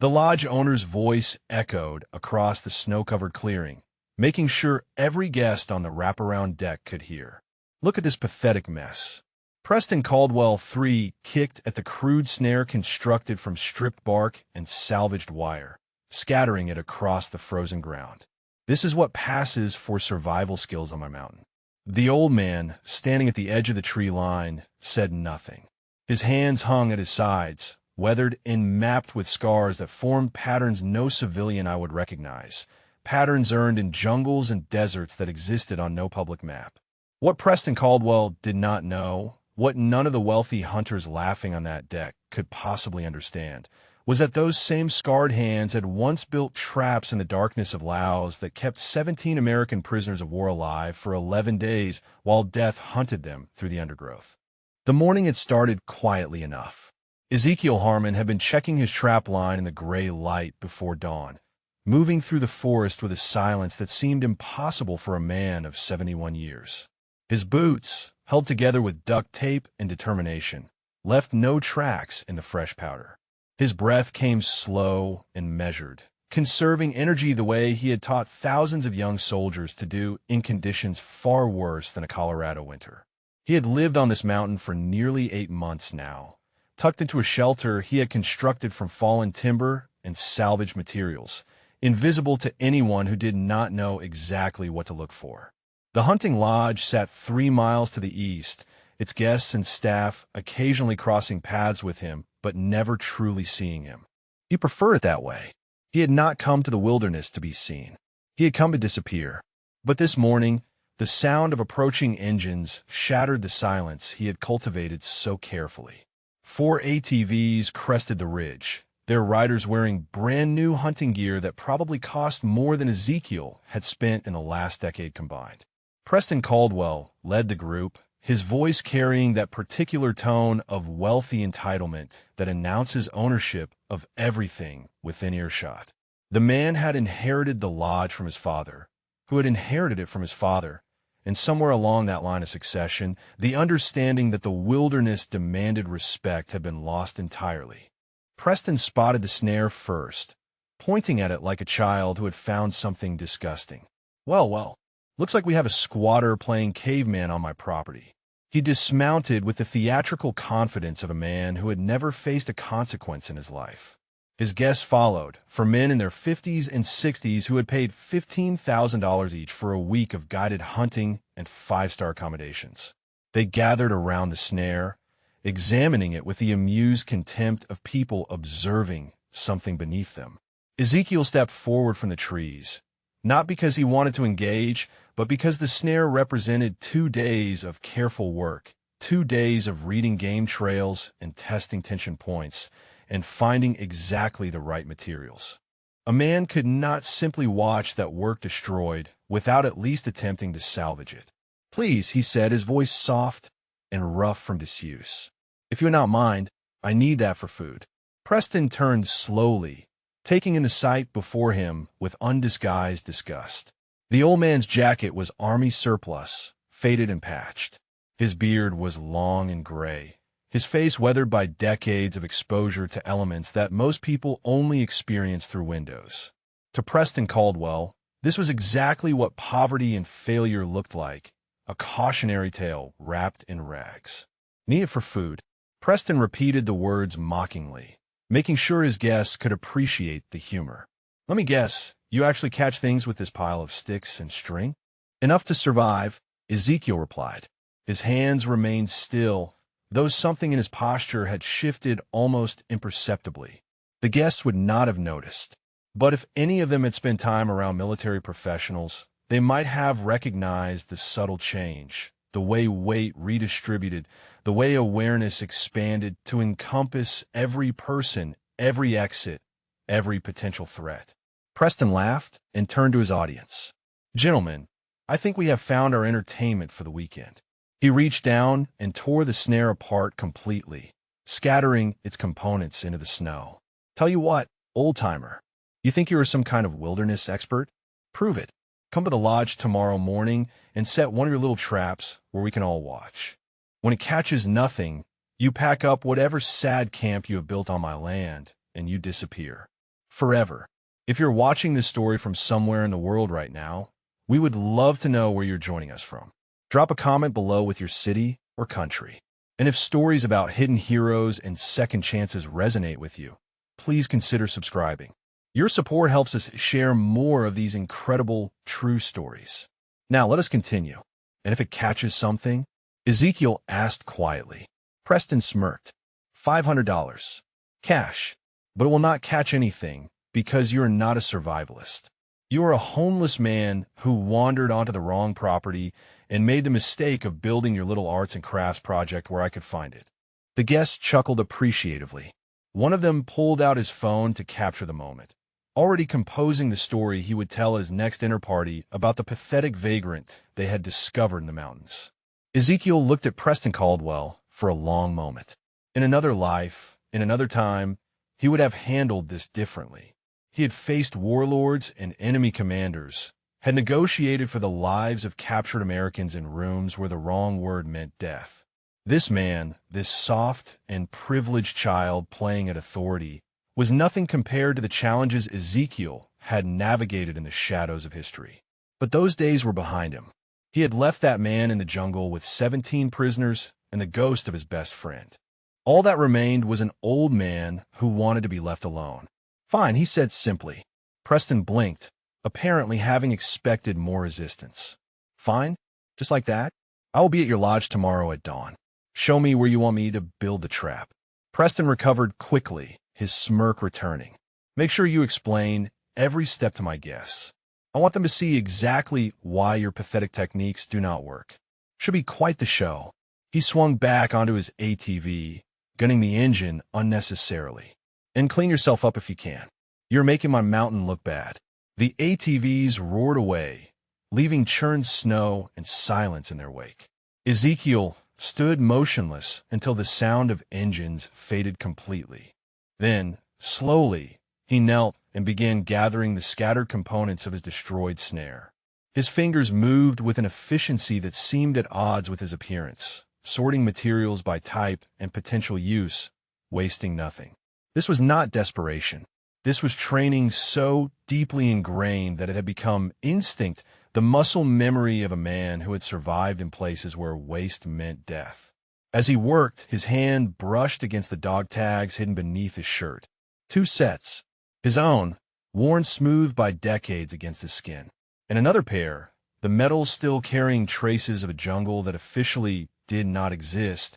The lodge owner's voice echoed across the snow-covered clearing, making sure every guest on the wraparound deck could hear. Look at this pathetic mess. Preston Caldwell III kicked at the crude snare constructed from stripped bark and salvaged wire, scattering it across the frozen ground. This is what passes for survival skills on my mountain. The old man, standing at the edge of the tree line, said nothing. His hands hung at his sides, weathered and mapped with scars that formed patterns no civilian I would recognize, patterns earned in jungles and deserts that existed on no public map. What Preston Caldwell did not know, what none of the wealthy hunters laughing on that deck could possibly understand, was that those same scarred hands had once built traps in the darkness of Laos that kept 17 American prisoners of war alive for 11 days while death hunted them through the undergrowth. The morning had started quietly enough. Ezekiel Harmon had been checking his trap line in the gray light before dawn, moving through the forest with a silence that seemed impossible for a man of 71 years. His boots, held together with duct tape and determination, left no tracks in the fresh powder. His breath came slow and measured, conserving energy the way he had taught thousands of young soldiers to do in conditions far worse than a Colorado winter. He had lived on this mountain for nearly 8 months now, tucked into a shelter he had constructed from fallen timber and salvaged materials, invisible to anyone who did not know exactly what to look for. The hunting lodge sat 3 miles to the east, its guests and staff occasionally crossing paths with him, but never truly seeing him. He preferred it that way. He had not come to the wilderness to be seen. He had come to disappear. But this morning, the sound of approaching engines shattered the silence he had cultivated so carefully. 4 ATVs crested the ridge, their riders wearing brand-new hunting gear that probably cost more than Ezekiel had spent in the last decade combined. Preston Caldwell led the group, his voice carrying that particular tone of wealthy entitlement that announces ownership of everything within earshot. The man had inherited the lodge from his father, who had inherited it from his father, and somewhere along that line of succession, the understanding that the wilderness demanded respect had been lost entirely. Preston spotted the snare first, pointing at it like a child who had found something disgusting. Well, looks like we have a squatter playing caveman on my property. He dismounted with the theatrical confidence of a man who had never faced a consequence in his life. His guests followed, for men in their 50s and 60s who had paid $15,000 each for a week of guided hunting and 5-star accommodations. They gathered around the snare, examining it with the amused contempt of people observing something beneath them. Ezekiel stepped forward from the trees, not because he wanted to engage, but because the snare represented 2 days of careful work, 2 days of reading game trails and testing tension points, and finding exactly the right materials. A man could not simply watch that work destroyed without at least attempting to salvage it. "Please," he said, his voice soft and rough from disuse. "If you would not mind, I need that for food." Preston turned slowly, taking in the sight before him with undisguised disgust. The old man's jacket was army surplus, faded and patched. His beard was long and gray, his face weathered by decades of exposure to elements that most people only experience through windows. To Preston Caldwell, this was exactly what poverty and failure looked like, a cautionary tale wrapped in rags. "Need it for food." Preston repeated the words mockingly, making sure his guests could appreciate the humor. "Let me guess, you actually catch things with this pile of sticks and string?" "Enough to survive," Ezekiel replied. His hands remained still, though something in his posture had shifted almost imperceptibly. The guests would not have noticed, but if any of them had spent time around military professionals, they might have recognized the subtle change, the way weight redistributed, the way awareness expanded to encompass every person, every exit, every potential threat. Preston laughed and turned to his audience. "Gentlemen, I think we have found our entertainment for the weekend." He reached down and tore the snare apart completely, scattering its components into the snow. "Tell you what, old-timer, you think you are some kind of wilderness expert? Prove it. Come to the lodge tomorrow morning and set one of your little traps where we can all watch. When it catches nothing, you pack up whatever sad camp you have built on my land, and you disappear. forever. If you're watching this story from somewhere in the world right now, we would love to know where you're joining us from. Drop a comment below with your city or country. And if stories about hidden heroes and second chances resonate with you, please consider subscribing. Your support helps us share more of these incredible, true stories. Now, let us continue. And if it catches something, Ezekiel asked quietly. Preston smirked. $500. Cash. But it will not catch anything because you are not a survivalist. You are a homeless man who wandered onto the wrong property and made the mistake of building your little arts and crafts project where I could find it. The guests chuckled appreciatively. One of them pulled out his phone to capture the moment, already composing the story he would tell his next dinner party about the pathetic vagrant they had discovered in the mountains. Ezekiel looked at Preston Caldwell for a long moment. In another life, in another time, he would have handled this differently. He had faced warlords and enemy commanders, had negotiated for the lives of captured Americans in rooms where the wrong word meant death. This man, this soft and privileged child playing at authority, was nothing compared to the challenges Ezekiel had navigated in the shadows of history. But those days were behind him. He had left that man in the jungle with 17 prisoners and the ghost of his best friend. All that remained was an old man who wanted to be left alone. Fine, he said simply. Preston blinked, apparently having expected more resistance. Fine? Just like that? I will be at your lodge tomorrow at dawn. Show me where you want me to build the trap. Preston recovered quickly, his smirk returning. Make sure you explain every step to my guests. I want them to see exactly why your pathetic techniques do not work. Should be quite the show. He swung back onto his ATV, gunning the engine unnecessarily. And clean yourself up if you can. You're making my mountain look bad. The ATVs roared away, leaving churned snow and silence in their wake. Ezekiel stood motionless until the sound of engines faded completely. Then, slowly, he knelt and began gathering the scattered components of his destroyed snare. His fingers moved with an efficiency that seemed at odds with his appearance, sorting materials by type and potential use, wasting nothing. This was not desperation. This was training so deeply ingrained that it had become instinct, the muscle memory of a man who had survived in places where waste meant death. As he worked, his hand brushed against the dog tags hidden beneath his shirt. 2 sets. His own, worn smooth by decades against his skin. And another pair, the metal still carrying traces of a jungle that officially did not exist,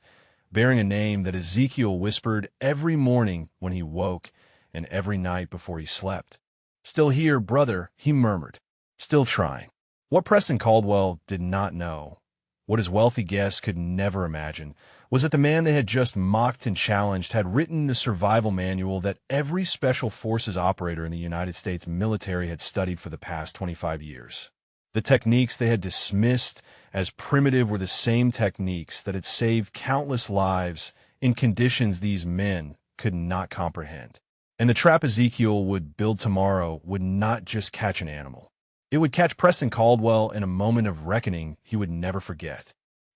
bearing a name that Ezekiel whispered every morning when he woke and every night before he slept. Still here, brother, he murmured, still trying. What Preston Caldwell did not know, what his wealthy guests could never imagine, was that the man they had just mocked and challenged had written the survival manual that every special forces operator in the United States military had studied for the past 25 years. The techniques they had dismissed as primitive were the same techniques that had saved countless lives in conditions these men could not comprehend. And the trap Ezekiel would build tomorrow would not just catch an animal. It would catch Preston Caldwell in a moment of reckoning he would never forget.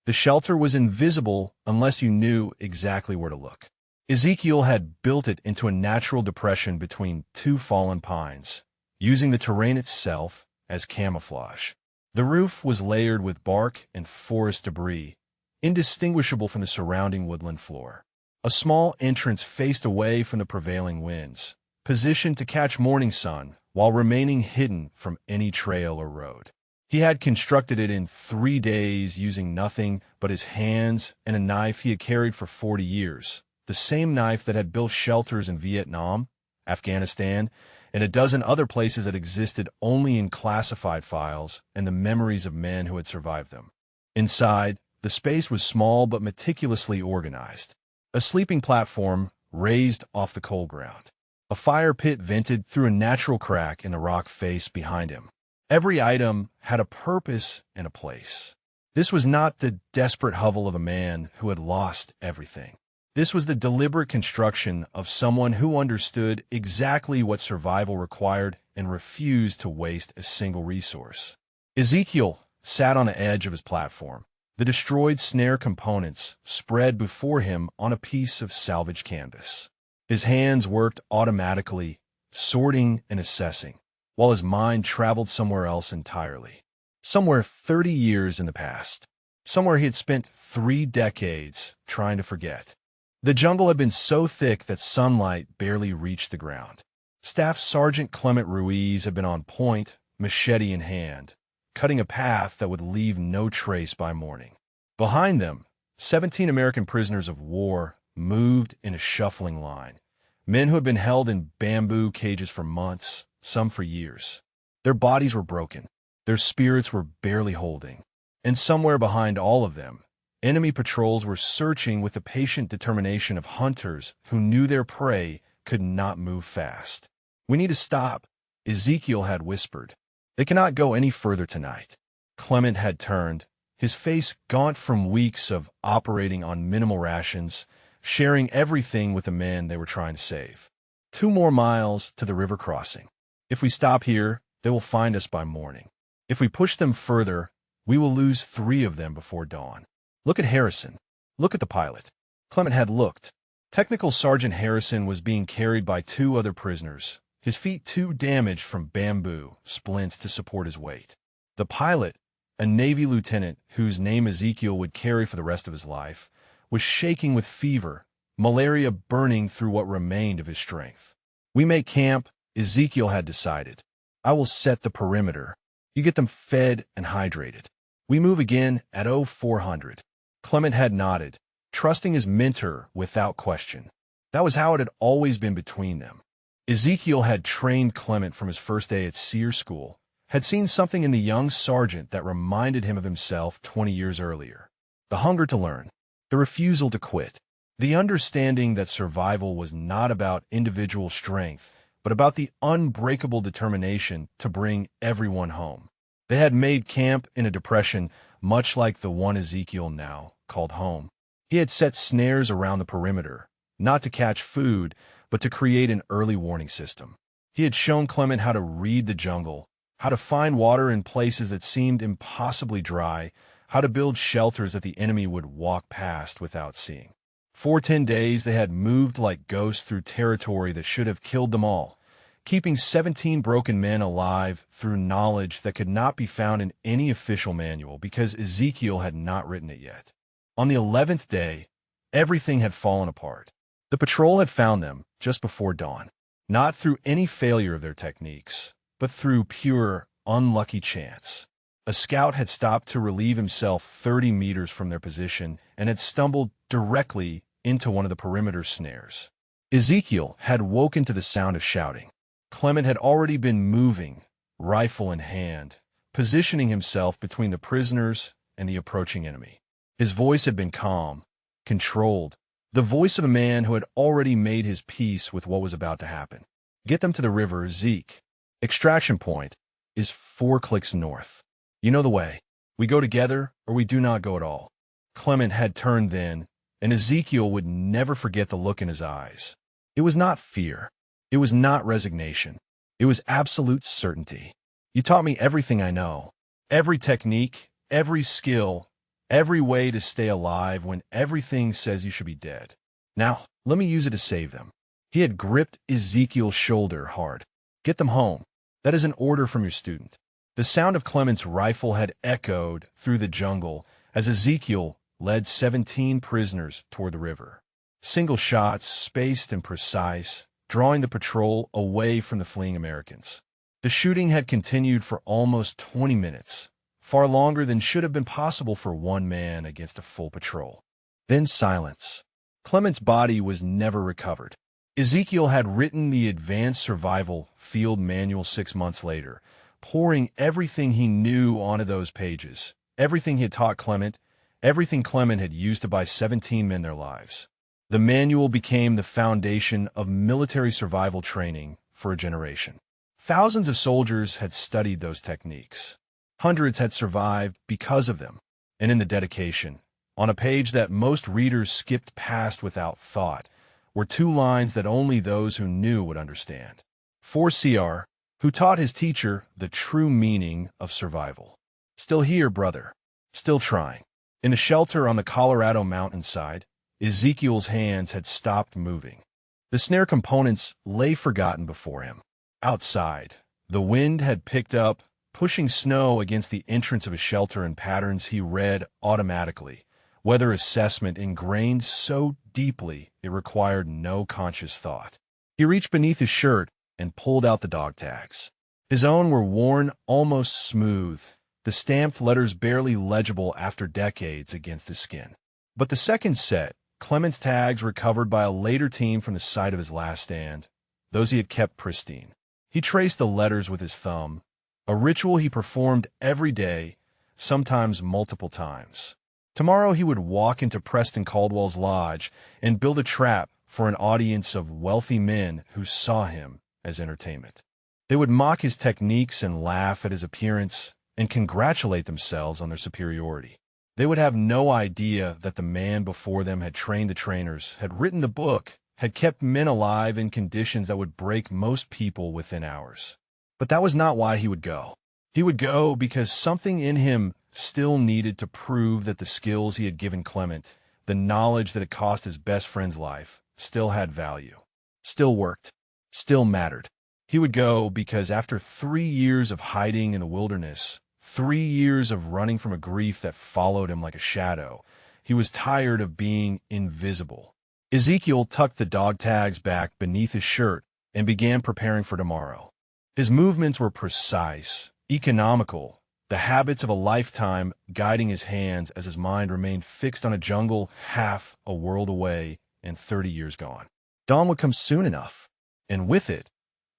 The shelter was invisible unless you knew exactly where to look. Ezekiel had built it into a natural depression between 2 fallen pines, using the terrain itself as camouflage. The roof was layered with bark and forest debris, indistinguishable from the surrounding woodland floor. A small entrance faced away from the prevailing winds, positioned to catch morning sun while remaining hidden from any trail or road. He had constructed it in 3 days using nothing but his hands and a knife he had carried for 40 years, the same knife that had built shelters in Vietnam, Afghanistan, and a dozen other places that existed only in classified files and the memories of men who had survived them. Inside, the space was small but meticulously organized. A sleeping platform raised off the cold ground. A fire pit vented through a natural crack in the rock face behind him. Every item had a purpose and a place. This was not the desperate hovel of a man who had lost everything. This was the deliberate construction of someone who understood exactly what survival required and refused to waste a single resource. Ezekiel sat on the edge of his platform, the destroyed snare components spread before him on a piece of salvaged canvas. His hands worked automatically, sorting and assessing, while his mind traveled somewhere else entirely. Somewhere 30 years in the past. Somewhere he had spent 3 decades trying to forget. The jungle had been so thick that sunlight barely reached the ground. Staff Sergeant Clement Ruiz had been on point, machete in hand, cutting a path that would leave no trace by morning. Behind them, 17 American prisoners of war moved in a shuffling line. Men who had been held in bamboo cages for months, some for years. Their bodies were broken. Their spirits were barely holding. And somewhere behind all of them, enemy patrols were searching with the patient determination of hunters who knew their prey could not move fast. "We need to stop," Ezekiel had whispered. "They cannot go any further tonight." Clement had turned, his face gaunt from weeks of operating on minimal rations, sharing everything with the men they were trying to save. 2 more miles to the river crossing. If we stop here, they will find us by morning. If we push them further, we will lose 3 of them before dawn. Look at Harrison. Look at the pilot. Clement had looked. Technical Sergeant Harrison was being carried by 2 other prisoners, his feet too damaged from bamboo splints to support his weight. The pilot, a Navy lieutenant whose name Ezekiel would carry for the rest of his life, was shaking with fever, malaria burning through what remained of his strength. "We make camp," Ezekiel had decided. "I will set the perimeter. You get them fed and hydrated. We move again at 0400. Clement had nodded, trusting his mentor without question. That was how it had always been between them. Ezekiel had trained Clement from his first day at Sear School, had seen something in the young sergeant that reminded him of himself 20 years earlier. The hunger to learn, the refusal to quit, the understanding that survival was not about individual strength, but about the unbreakable determination to bring everyone home. They had made camp in a depression much like the one Ezekiel now called home. He had set snares around the perimeter, not to catch food, but to create an early warning system. He had shown Clement how to read the jungle, how to find water in places that seemed impossibly dry, how to build shelters that the enemy would walk past without seeing. For 10 days, they had moved like ghosts through territory that should have killed them all, keeping 17 broken men alive through knowledge that could not be found in any official manual because Ezekiel had not written it yet. On the 11th day, everything had fallen apart. The patrol had found them just before dawn, not through any failure of their techniques, but through pure, unlucky chance. A scout had stopped to relieve himself 30 meters from their position and had stumbled directly into one of the perimeter snares. Ezekiel had woken to the sound of shouting. Clement had already been moving, rifle in hand, positioning himself between the prisoners and the approaching enemy. His voice had been calm, controlled, the voice of a man who had already made his peace with what was about to happen. "Get them to the river, Zeke. Extraction point is 4 clicks north. You know the way. We go together or we do not go at all." Clement had turned then, and Ezekiel would never forget the look in his eyes. It was not fear. It was not resignation. It was absolute certainty. "You taught me everything I know. Every technique, every skill, every way to stay alive when everything says you should be dead. Now, let me use it to save them." He had gripped Ezekiel's shoulder hard. "Get them home. That is an order from your student." The sound of Clement's rifle had echoed through the jungle as Ezekiel led 17 prisoners toward the river. Single shots, spaced and precise, drawing the patrol away from the fleeing Americans. The shooting had continued for almost 20 minutes, far longer than should have been possible for one man against a full patrol. Then silence. Clement's body was never recovered. Ezekiel had written the Advanced Survival Field Manual 6 months later, pouring everything he knew onto those pages, everything he had taught Clement, everything Clement had used to buy 17 men their lives. The manual became the foundation of military survival training for a generation. Thousands of soldiers had studied those techniques. Hundreds had survived because of them. And in the dedication, on a page that most readers skipped past without thought, were 2 lines that only those who knew would understand. For CR, who taught his teacher the true meaning of survival. Still here, brother. Still trying. In a shelter on the Colorado mountainside, Ezekiel's hands had stopped moving. The snare components lay forgotten before him. Outside, the wind had picked up, pushing snow against the entrance of his shelter in patterns he read automatically, weather assessment ingrained so deeply it required no conscious thought. He reached beneath his shirt and pulled out the dog tags. His own were worn almost smooth, the stamped letters barely legible after decades against his skin. But the second set, Clement's tags recovered by a later team from the site of his last stand, those he had kept pristine. He traced the letters with his thumb, a ritual he performed every day, sometimes multiple times. Tomorrow he would walk into Preston Caldwell's lodge and build a trap for an audience of wealthy men who saw him as entertainment. They would mock his techniques and laugh at his appearance and congratulate themselves on their superiority. They would have no idea that the man before them had trained the trainers, had written the book, had kept men alive in conditions that would break most people within hours. But that was not why he would go. He would go because something in him still needed to prove that the skills he had given Clement, the knowledge that had cost his best friend's life, still had value, still worked, still mattered. He would go because after 3 years of hiding in the wilderness, 3 years of running from a grief that followed him like a shadow, he was tired of being invisible. Ezekiel tucked the dog tags back beneath his shirt and began preparing for tomorrow. His movements were precise, economical, the habits of a lifetime guiding his hands as his mind remained fixed on a jungle half a world away and 30 years gone. Dawn would come soon enough, and with it,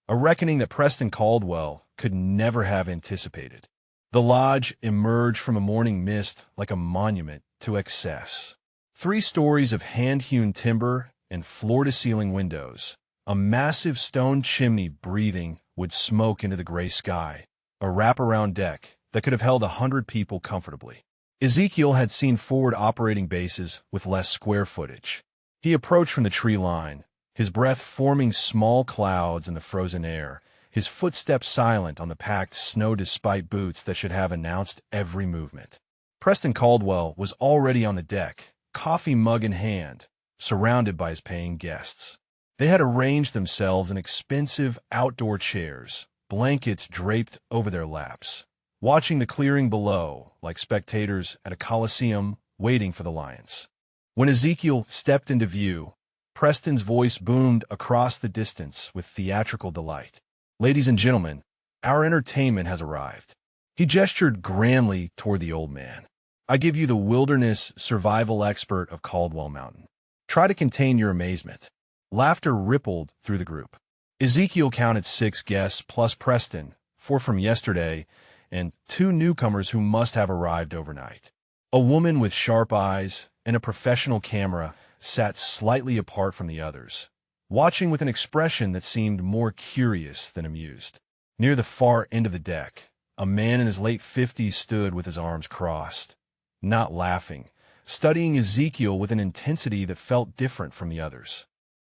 a reckoning that Preston Caldwell could never have anticipated. The lodge emerged from a morning mist like a monument to excess. 3 stories of hand-hewn timber and floor-to-ceiling windows, a massive stone chimney breathing with smoke into the gray sky, a wraparound deck that could have held 100 people comfortably. Ezekiel had seen forward operating bases with less square footage. He approached from the tree line, his breath forming small clouds in the frozen air, his footsteps silent on the packed snow-despite boots that should have announced every movement. Preston Caldwell was already on the deck, coffee mug in hand, surrounded by his paying guests. They had arranged themselves in expensive outdoor chairs, blankets draped over their laps, watching the clearing below like spectators at a coliseum waiting for the lions. When Ezekiel stepped into view, Preston's voice boomed across the distance with theatrical delight. "Ladies and gentlemen, our entertainment has arrived." He gestured grandly toward the old man. "I give you the wilderness survival expert of Caldwell Mountain. Try to contain your amazement." Laughter rippled through the group. Ezekiel counted 6 guests plus Preston, 4 from yesterday, and 2 newcomers who must have arrived overnight. A woman with sharp eyes and a professional camera sat slightly apart from the others, watching with an expression that seemed more curious than amused. Near the far end of the deck, a man in his late 50s stood with his arms crossed, not laughing, studying Ezekiel with an intensity that felt different from the others.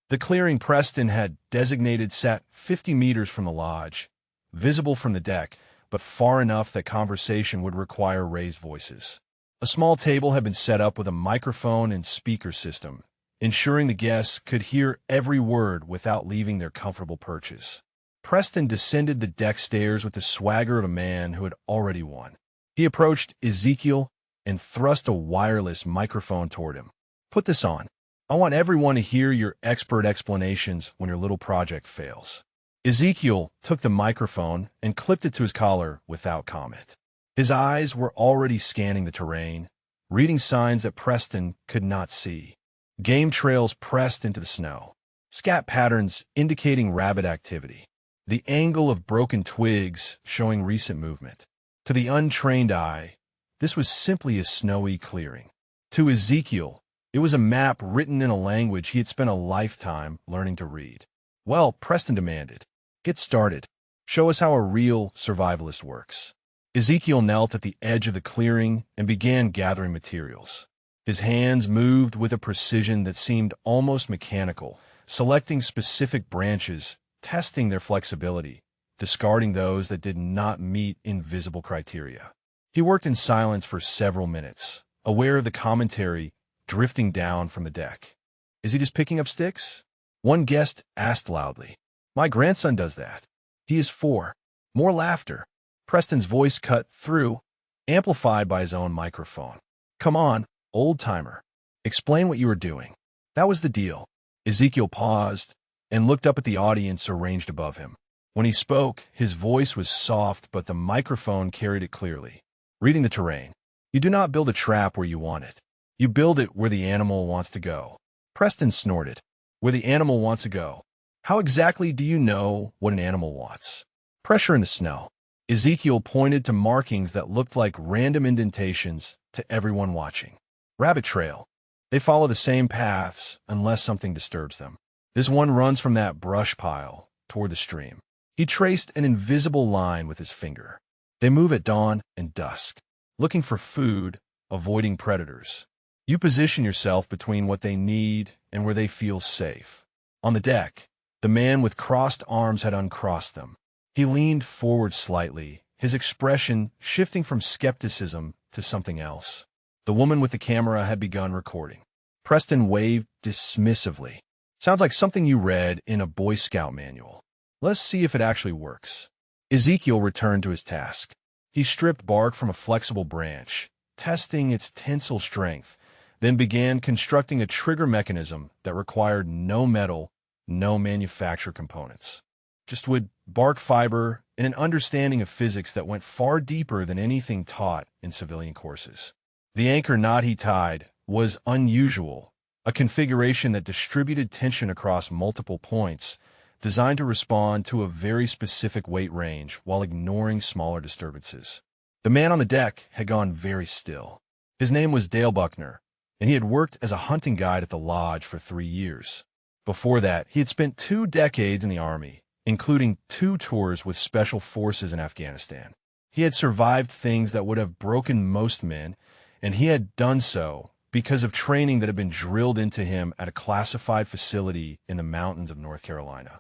The clearing Preston had designated sat 50 meters from the lodge, visible from the deck, but far enough that conversation would require raised voices. A small table had been set up with a microphone and speaker system, ensuring the guests could hear every word without leaving their comfortable perches. Preston descended the deck stairs with the swagger of a man who had already won. He approached Ezekiel and thrust a wireless microphone toward him. "Put this on. I want everyone to hear your expert explanations when your little project fails." Ezekiel took the microphone and clipped it to his collar without comment. His eyes were already scanning the terrain, reading signs that Preston could not see. Game trails pressed into the snow, scat patterns indicating rabbit activity, the angle of broken twigs showing recent movement. To the untrained eye, this was simply a snowy clearing. To Ezekiel, it was a map written in a language he had spent a lifetime learning to read. "Well," Preston demanded, "get started. Show us how a real survivalist works." Ezekiel knelt at the edge of the clearing and began gathering materials. His hands moved with a precision that seemed almost mechanical, selecting specific branches, testing their flexibility, discarding those that did not meet invisible criteria. He worked in silence for several minutes, aware of the commentary drifting down from the deck. "Is he just picking up sticks? One guest asked loudly. My grandson does that. He is 4. More laughter. Preston's voice cut through, amplified by his own microphone. Come on, old-timer. Explain what you were doing. That was the deal. Ezekiel paused and looked up at the audience arranged above him. When he spoke, his voice was soft, but the microphone carried it clearly. Reading the terrain. You do not build a trap where you want it. You build it where the animal wants to go. Preston snorted. Where the animal wants to go. How exactly do you know what an animal wants? Pressure in the snow. Ezekiel pointed to markings that looked like random indentations to everyone watching. Rabbit trail. They follow the same paths unless something disturbs them. This one runs from that brush pile toward the stream. He traced an invisible line with his finger. They move at dawn and dusk, looking for food, avoiding predators. You position yourself between what they need and where they feel safe. On the deck, the man with crossed arms had uncrossed them. He leaned forward slightly, his expression shifting from skepticism to something else. The woman with the camera had begun recording. Preston waved dismissively. Sounds like something you read in a Boy Scout manual. Let's see if it actually works. Ezekiel returned to his task. He stripped bark from a flexible branch, testing its tensile strength, then began constructing a trigger mechanism that required no metal, no manufacturer components. Just wood, bark fiber, and an understanding of physics that went far deeper than anything taught in civilian courses. The anchor knot he tied was unusual, a configuration that distributed tension across multiple points, designed to respond to a very specific weight range while ignoring smaller disturbances. The man on the deck had gone very still. His name was Dale Buckner, and he had worked as a hunting guide at the lodge for 3 years. Before that, he had spent 2 decades in the Army, including 2 tours with Special Forces in Afghanistan. He had survived things that would have broken most men, and he had done so because of training that had been drilled into him at a classified facility in the mountains of North Carolina.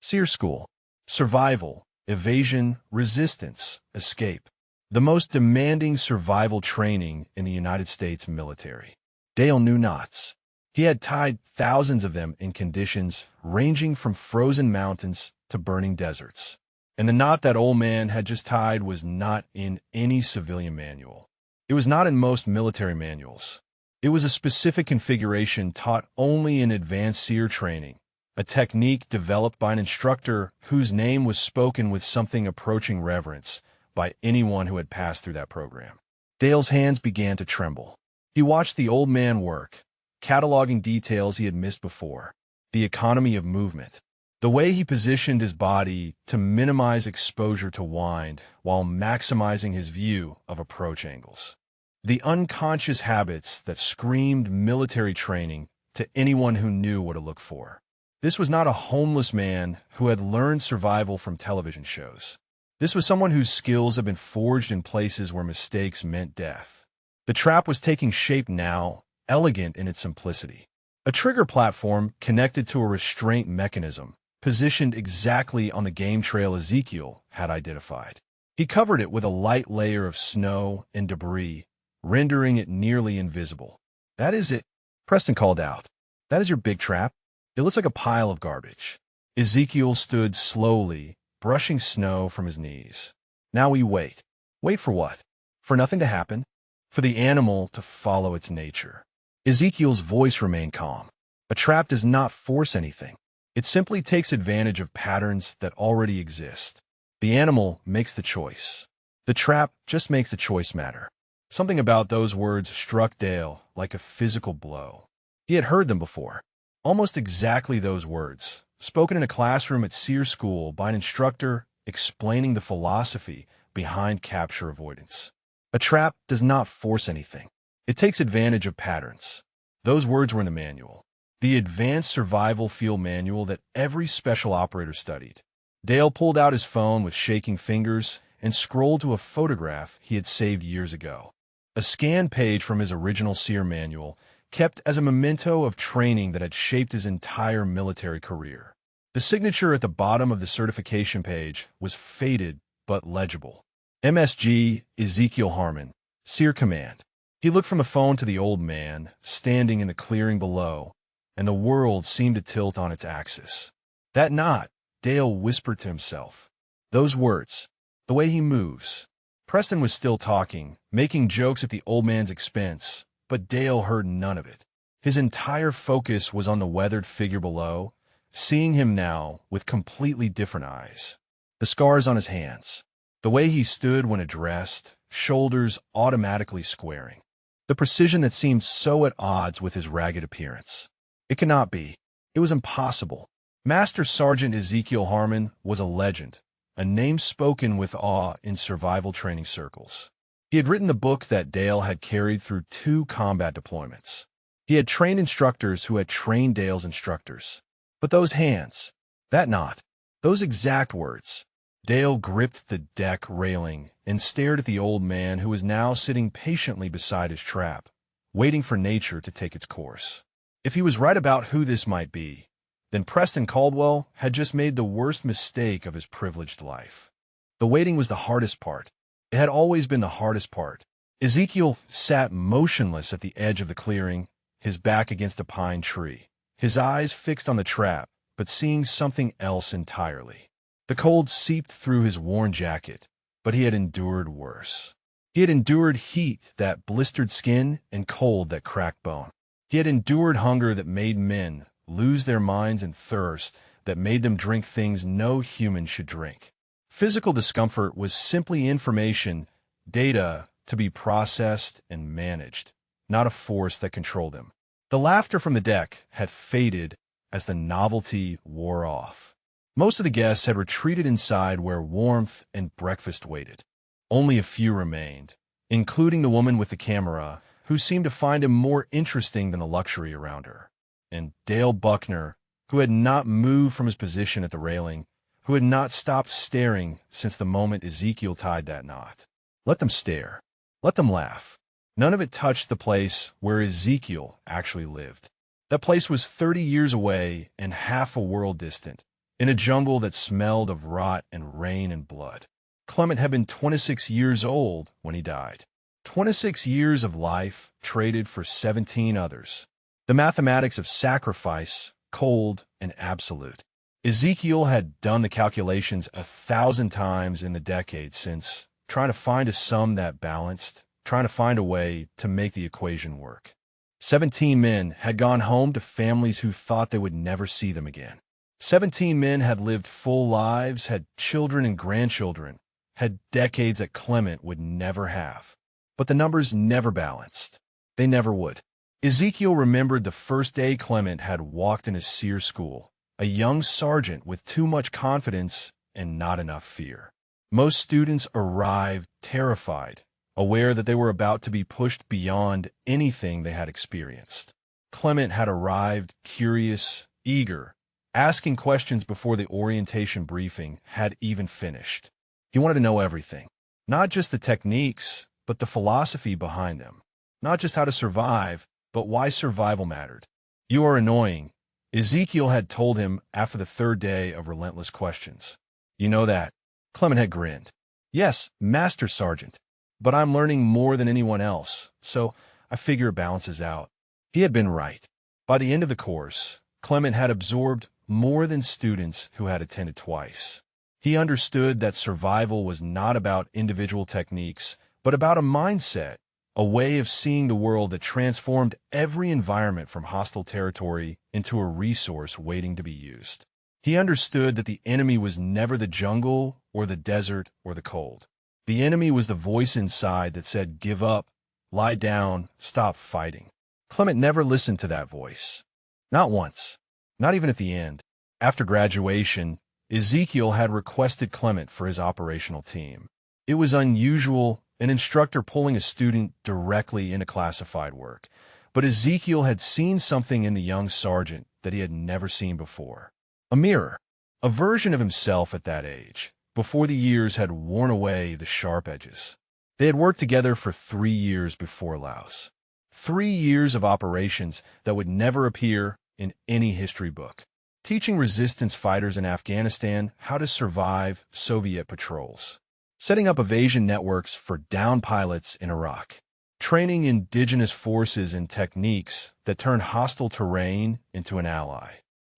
SEER School. Survival, evasion, resistance, escape. The most demanding survival training in the United States military. Dale knew knots. He had tied thousands of them in conditions ranging from frozen mountains to burning deserts. And the knot that old man had just tied was not in any civilian manual. It was not in most military manuals. It was a specific configuration taught only in advanced SEER training, a technique developed by an instructor whose name was spoken with something approaching reverence by anyone who had passed through that program. Dale's hands began to tremble. He watched the old man work, cataloging details he had missed before. The economy of movement. The way he positioned his body to minimize exposure to wind while maximizing his view of approach angles. The unconscious habits that screamed military training to anyone who knew what to look for. This was not a homeless man who had learned survival from television shows. This was someone whose skills had been forged in places where mistakes meant death. The trap was taking shape now, elegant in its simplicity. A trigger platform connected to a restraint mechanism, positioned exactly on the game trail Ezekiel had identified. He covered it with a light layer of snow and debris, rendering it nearly invisible. That is it, Preston called out. That is your big trap? It looks like a pile of garbage. Ezekiel stood slowly, brushing snow from his knees. Now we wait. Wait for what? For nothing to happen? For the animal to follow its nature. Ezekiel's voice remained calm. A trap does not force anything. It simply takes advantage of patterns that already exist. The animal makes the choice. The trap just makes the choice matter. Something about those words struck Dale like a physical blow. He had heard them before. Almost exactly those words, spoken in a classroom at SEER School by an instructor explaining the philosophy behind capture avoidance. A trap does not force anything. It takes advantage of patterns. Those words were in the manual. The Advanced Survival Field Manual that every special operator studied. Dale pulled out his phone with shaking fingers and scrolled to a photograph he had saved years ago. A scanned page from his original SEER manual, kept as a memento of training that had shaped his entire military career. The signature at the bottom of the certification page was faded but legible. MSG Ezekiel Harmon, SEER Command. He looked from the phone to the old man, standing in the clearing below, and the world seemed to tilt on its axis. That knot, Dale whispered to himself. Those words, the way he moves. Preston was still talking, making jokes at the old man's expense, but Dale heard none of it. His entire focus was on the weathered figure below, seeing him now with completely different eyes. The scars on his hands, the way he stood when addressed, shoulders automatically squaring. The precision that seemed so at odds with his ragged appearance. It could not be. It was impossible. Master Sergeant Ezekiel Harmon was a legend, a name spoken with awe in survival training circles. He had written the book that Dale had carried through 2 combat deployments. He had trained instructors who had trained Dale's instructors. But those hands, that knot, those exact words. Dale gripped the deck railing and stared at the old man who was now sitting patiently beside his trap, waiting for nature to take its course. If he was right about who this might be, then Preston Caldwell had just made the worst mistake of his privileged life. The waiting was the hardest part. It had always been the hardest part. Ezekiel sat motionless at the edge of the clearing, his back against a pine tree, his eyes fixed on the trap, but seeing something else entirely. The cold seeped through his worn jacket, but he had endured worse. He had endured heat that blistered skin and cold that cracked bone. He had endured hunger that made men lose their minds and thirst that made them drink things no human should drink. Physical discomfort was simply information, data to be processed and managed, not a force that controlled him. The laughter from the deck had faded as the novelty wore off. Most of the guests had retreated inside where warmth and breakfast waited. Only a few remained, including the woman with the camera, who seemed to find him more interesting than the luxury around her, and Dale Buckner, who had not moved from his position at the railing, who had not stopped staring since the moment Ezekiel tied that knot. Let them stare. Let them laugh. None of it touched the place where Ezekiel actually lived. That place was 30 years away and half a world distant, in a jungle that smelled of rot and rain and blood. Clement had been 26 years old when he died. 26 years of life traded for 17 others. The mathematics of sacrifice, cold and absolute. Ezekiel had done the calculations 1,000 times in the decades since, trying to find a sum that balanced, trying to find a way to make the equation work. 17 men had gone home to families who thought they would never see them again. 17 men had lived full lives, had children and grandchildren, had decades that Clement would never have. But the numbers never balanced. They never would. Ezekiel remembered the first day Clement had walked in his SEER school, a young sergeant with too much confidence and not enough fear. Most students arrived terrified, aware that they were about to be pushed beyond anything they had experienced. Clement had arrived curious, eager, asking questions before the orientation briefing had even finished. He wanted to know everything, not just the techniques, but the philosophy behind them. Not just how to survive, but why survival mattered. You are annoying, Ezekiel had told him after the 3rd day of relentless questions. You know that. Clement had grinned. Yes, Master Sergeant, but I'm learning more than anyone else, so I figure it balances out. He had been right. By the end of the course, Clement had absorbed more than students who had attended twice. He understood that survival was not about individual techniques, but about a mindset, a way of seeing the world that transformed every environment from hostile territory into a resource waiting to be used. He understood that the enemy was never the jungle or the desert or the cold. The enemy was the voice inside that said, give up, lie down, stop fighting. Clement never listened to that voice. Not once. Not even at the end. After graduation, Ezekiel had requested Clement for his operational team. It was unusual, an instructor pulling a student directly into classified work, but Ezekiel had seen something in the young sergeant that he had never seen before. A mirror, a version of himself at that age, before the years had worn away the sharp edges. They had worked together for 3 years before Laos. 3 years of operations that would never appear in any history book, teaching resistance fighters in Afghanistan how to survive Soviet patrols, setting up evasion networks for downed pilots in Iraq, training indigenous forces in techniques that turned hostile terrain into an ally.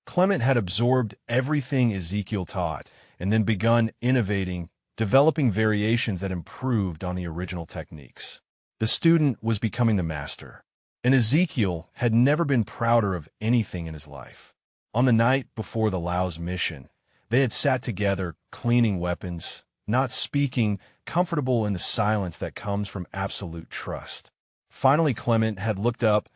Clement had absorbed everything Ezekiel taught and then begun innovating, developing variations that improved on the original techniques. The student was becoming the master, and Ezekiel had never been prouder of anything in his life. On the night before the Laos mission, they had sat together, cleaning weapons, not speaking, comfortable in the silence that comes from absolute trust. Finally, Clement had looked up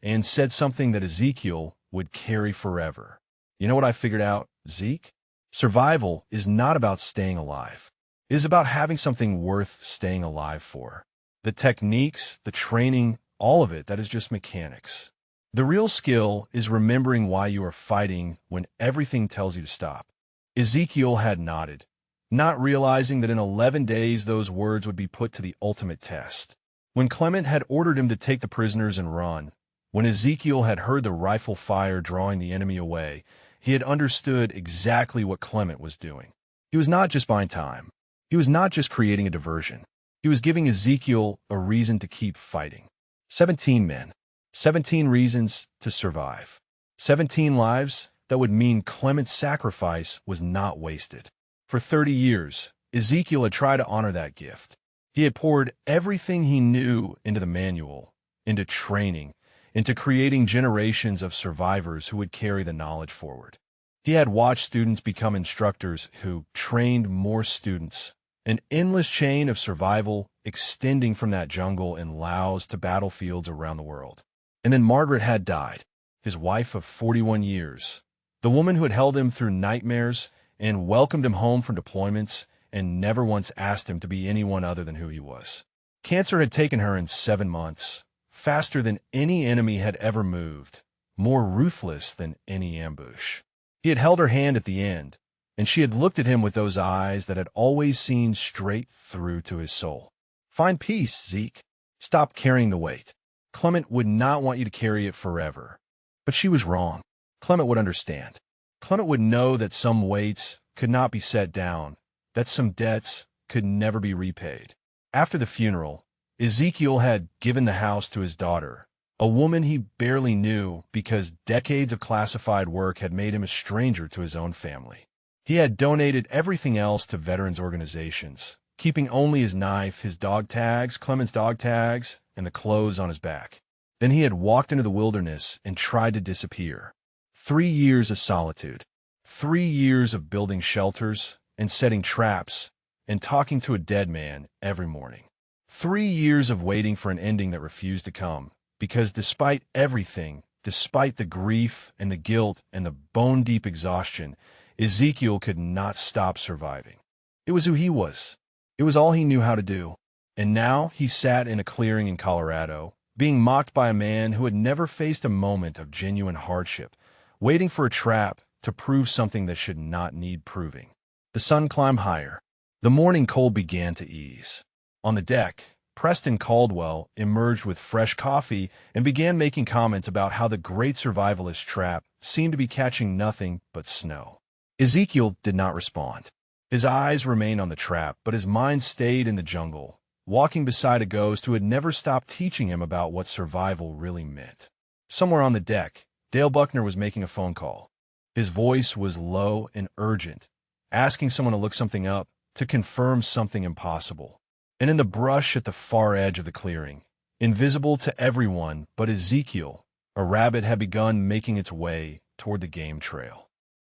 and said something that Ezekiel would carry forever. You know what I figured out, Zeke? Survival is not about staying alive. It is about having something worth staying alive for. The techniques, the training, all of it, that is just mechanics. The real skill is remembering why you are fighting when everything tells you to stop. Ezekiel had nodded, not realizing that in 11 days those words would be put to the ultimate test. When Clement had ordered him to take the prisoners and run, when Ezekiel had heard the rifle fire drawing the enemy away, he had understood exactly what Clement was doing. He was not just buying time. He was not just creating a diversion. He was giving Ezekiel a reason to keep fighting. 17 men. 17 reasons to survive. 17 lives that would mean Clement's sacrifice was not wasted. For 30 years, Ezekiel had tried to honor that gift. He had poured everything he knew into the manual, into training, into creating generations of survivors who would carry the knowledge forward. He had watched students become instructors who trained more students, an endless chain of survival extending from that jungle in Laos to battlefields around the world. And then Margaret had died, his wife of 41 years, the woman who had held him through nightmares and welcomed him home from deployments and never once asked him to be anyone other than who he was. Cancer had taken her in 7 months, faster than any enemy had ever moved, more ruthless than any ambush. He had held her hand at the end, and she had looked at him with those eyes that had always seen straight through to his soul. Find peace, Zeke. Stop carrying the weight. Clement would not want you to carry it forever. But she was wrong. Clement would understand. Clement would know that some weights could not be set down, that some debts could never be repaid. After the funeral, Ezekiel had given the house to his daughter, a woman he barely knew because decades of classified work had made him a stranger to his own family. He had donated everything else to veterans organizations, keeping only his knife, his dog tags, Clement's dog tags, and the clothes on his back. Then he had walked into the wilderness and tried to disappear. 3 years of solitude, 3 years of building shelters and setting traps and talking to a dead man every morning. 3 years of waiting for an ending that refused to come, because despite everything, despite the grief and the guilt and the bone-deep exhaustion, Ezekiel could not stop surviving. It was who he was. It was all he knew how to do. And now he sat in a clearing in Colorado, being mocked by a man who had never faced a moment of genuine hardship, waiting for a trap to prove something that should not need proving. The sun climbed higher. The morning cold began to ease. On the deck, Preston Caldwell emerged with fresh coffee and began making comments about how the great survivalist trap seemed to be catching nothing but snow. Ezekiel did not respond. His eyes remained on the trap, but his mind stayed in the jungle, walking beside a ghost who had never stopped teaching him about what survival really meant. Somewhere on the deck, Dale Buckner was making a phone call. His voice was low and urgent, asking someone to look something up, to confirm something impossible. And in the brush at the far edge of the clearing, invisible to everyone but Ezekiel, a rabbit had begun making its way toward the game trail.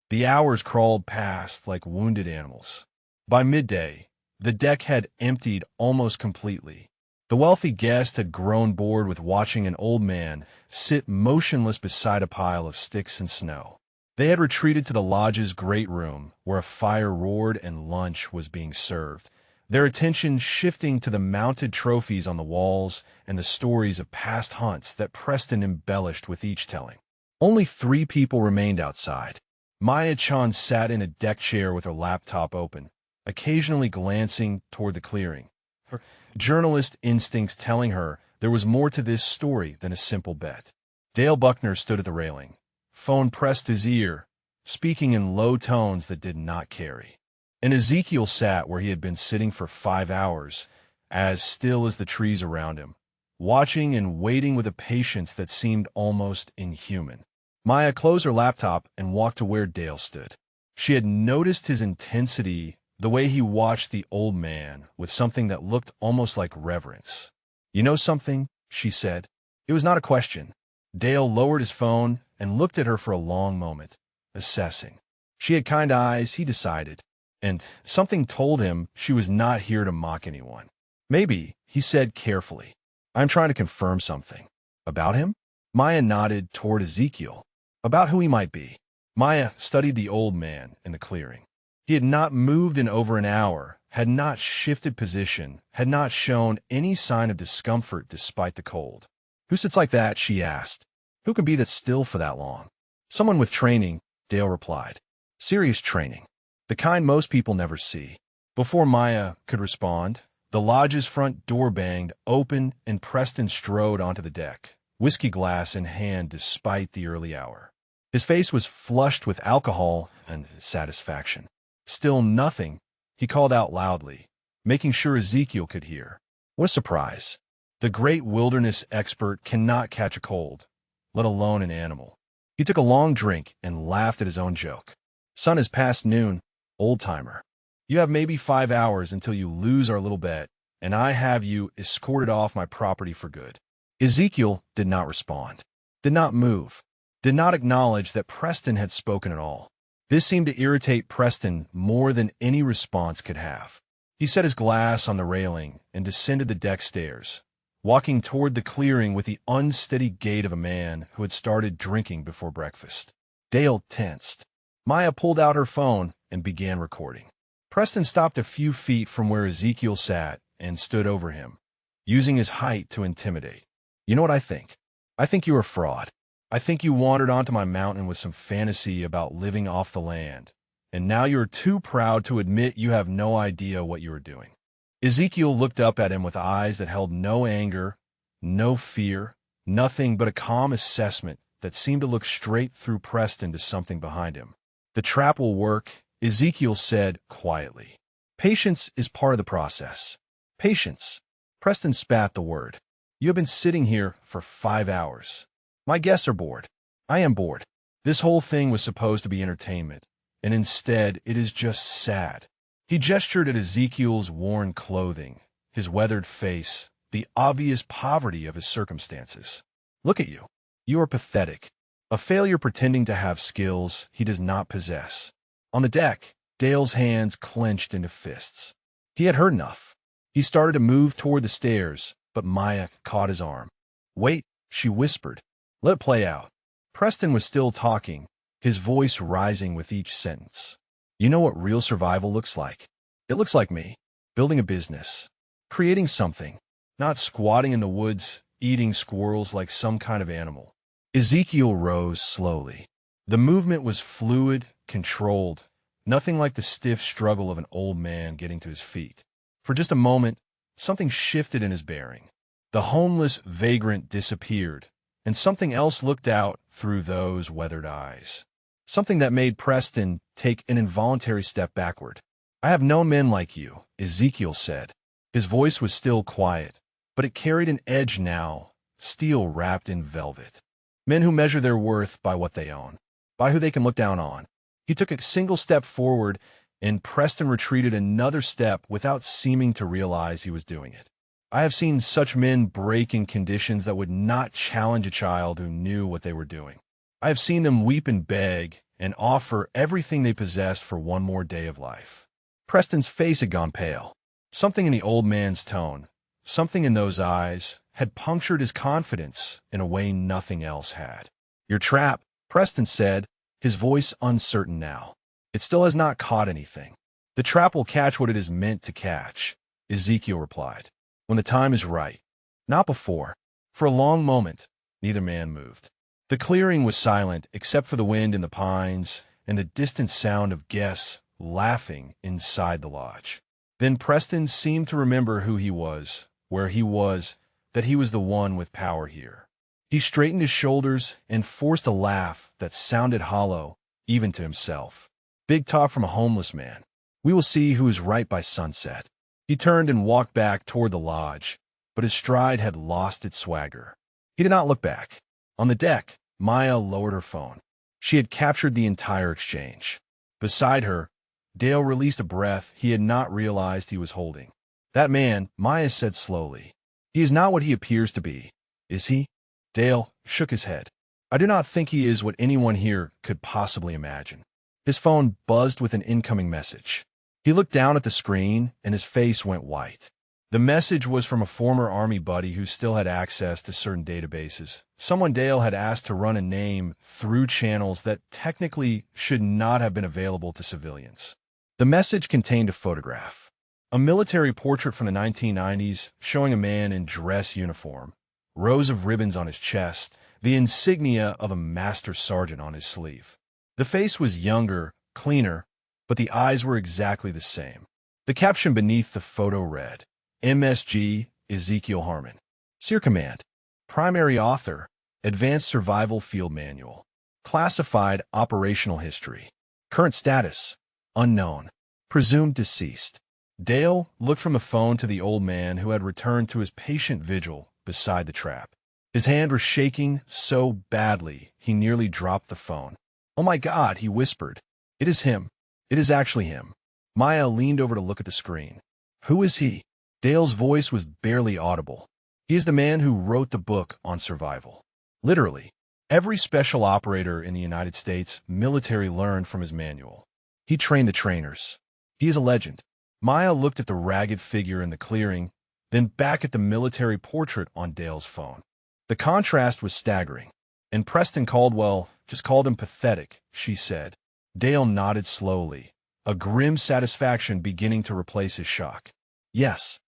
The hours crawled past like wounded animals. By midday, the deck had emptied almost completely. The wealthy guest had grown bored with watching an old man sit motionless beside a pile of sticks and snow. They had retreated to the lodge's great room, where a fire roared and lunch was being served, their attention shifting to the mounted trophies on the walls and the stories of past hunts that Preston embellished with each telling. Only 3 people remained outside. Maya Chan sat in a deck chair with her laptop open, occasionally glancing toward the clearing, her journalist instincts telling her there was more to this story than a simple bet. Dale Buckner stood at the railing, phone pressed to his ear, speaking in low tones that did not carry. And Ezekiel sat where he had been sitting for 5 hours, as still as the trees around him, watching and waiting with a patience that seemed almost inhuman. Maya closed her laptop and walked to where Dale stood. She had noticed his intensity, the way he watched the old man with something that looked almost like reverence. "You know something?" she said. It was not a question. Dale lowered his phone and looked at her for a long moment, assessing. She had kind eyes, he decided, and something told him she was not here to mock anyone. "Maybe," he said carefully. "I'm trying to confirm something." "About him?" Maya nodded toward Ezekiel. "About who he might be." Maya studied the old man in the clearing. He had not moved in over an hour, had not shifted position, had not shown any sign of discomfort despite the cold. "Who sits like that?" she asked. "Who can be that still for that long?" "Someone with training," Dale replied. "Serious training. The kind most people never see." Before Maya could respond, the lodge's front door banged open and Preston strode onto the deck, whiskey glass in hand despite the early hour. His face was flushed with alcohol and satisfaction. "Still nothing," he called out loudly, making sure Ezekiel could hear. What a surprise. The great wilderness expert cannot catch a cold, let alone an animal. He took a long drink and laughed at his own joke. "Sun is past noon, old-timer. You have maybe 5 hours until you lose our little bet, and I have you escorted off my property for good." Ezekiel did not respond, did not move, did not acknowledge that Preston had spoken at all. This seemed to irritate Preston more than any response could have. He set his glass on the railing and descended the deck stairs, walking toward the clearing with the unsteady gait of a man who had started drinking before breakfast. Dale tensed. Maya pulled out her phone and began recording. Preston stopped a few feet from where Ezekiel sat and stood over him, using his height to intimidate. "You know what I think? I think you're a fraud. I think you wandered onto my mountain with some fantasy about living off the land, and now you're too proud to admit you have no idea what you are doing." Ezekiel looked up at him with eyes that held no anger, no fear, nothing but a calm assessment that seemed to look straight through Preston to something behind him. "The trap will work," Ezekiel said quietly. "Patience is part of the process." "Patience." Preston spat the word. "You have been sitting here for 5 hours. My guests are bored. I am bored. This whole thing was supposed to be entertainment, and instead it is just sad." He gestured at Ezekiel's worn clothing, his weathered face, the obvious poverty of his circumstances. "Look at you. You are pathetic. A failure pretending to have skills he does not possess." On the deck, Dale's hands clenched into fists. He had heard enough. He started to move toward the stairs, but Maya caught his arm. "Wait," she whispered. "Let it play out." Preston was still talking, his voice rising with each sentence. "You know what real survival looks like? It looks like me, building a business, creating something, not squatting in the woods, eating squirrels like some kind of animal." Ezekiel rose slowly. The movement was fluid, controlled, nothing like the stiff struggle of an old man getting to his feet. For just a moment, something shifted in his bearing. The homeless vagrant disappeared, and something else looked out through those weathered eyes. Something that made Preston take an involuntary step backward. "I have known men like you," Ezekiel said. His voice was still quiet, but it carried an edge now, steel wrapped in velvet. "Men who measure their worth by what they own, by who they can look down on." He took a single step forward, and Preston retreated another step without seeming to realize he was doing it. "I have seen such men break in conditions that would not challenge a child who knew what they were doing. I have seen them weep and beg and offer everything they possessed for one more day of life." Preston's face had gone pale. Something in the old man's tone, something in those eyes, had punctured his confidence in a way nothing else had. "Your trap," Preston said, his voice uncertain now. "It still has not caught anything." "The trap will catch what it is meant to catch," Ezekiel replied. "When the time is right. Not before." For a long moment, neither man moved. The clearing was silent except for the wind in the pines and the distant sound of guests laughing inside the lodge. Then Preston seemed to remember who he was, where he was, that he was the one with power here. He straightened his shoulders and forced a laugh that sounded hollow, even to himself. Big talk from a homeless man. We will see who is right by sunset. He turned and walked back toward the lodge, but his stride had lost its swagger. He did not look back. On the deck, Maya lowered her phone. She had captured the entire exchange. Beside her, Dale released a breath he had not realized he was holding. "That man," Maya said slowly. "He is not what he appears to be, is he?" Dale shook his head. "I do not think he is what anyone here could possibly imagine." His phone buzzed with an incoming message. He looked down at the screen, and his face went white. The message was from a former Army buddy who still had access to certain databases. Someone Dale had asked to run a name through channels that technically should not have been available to civilians. The message contained a photograph. A military portrait from the 1990s showing a man in dress uniform, rows of ribbons on his chest, the insignia of a master sergeant on his sleeve. The face was younger, cleaner, but the eyes were exactly the same. The caption beneath the photo read, "MSG Ezekiel Harmon. Seer Command. Primary author, Advanced Survival Field Manual. Classified Operational History. Current status, unknown. Presumed deceased." Dale looked from the phone to the old man who had returned to his patient vigil beside the trap. His hand was shaking so badly he nearly dropped the phone. "Oh my God," he whispered. "It is him. It is actually him." Maya leaned over to look at the screen. "Who is he?" Dale's voice was barely audible. "He is the man who wrote the book on survival. Literally, every special operator in the United States military learned from his manual. He trained the trainers. He is a legend." Maya looked at the ragged figure in the clearing, then back at the military portrait on Dale's phone. The contrast was staggering. "And Preston Caldwell just called him pathetic," she said. Dale nodded slowly, a grim satisfaction beginning to replace his shock. Yes,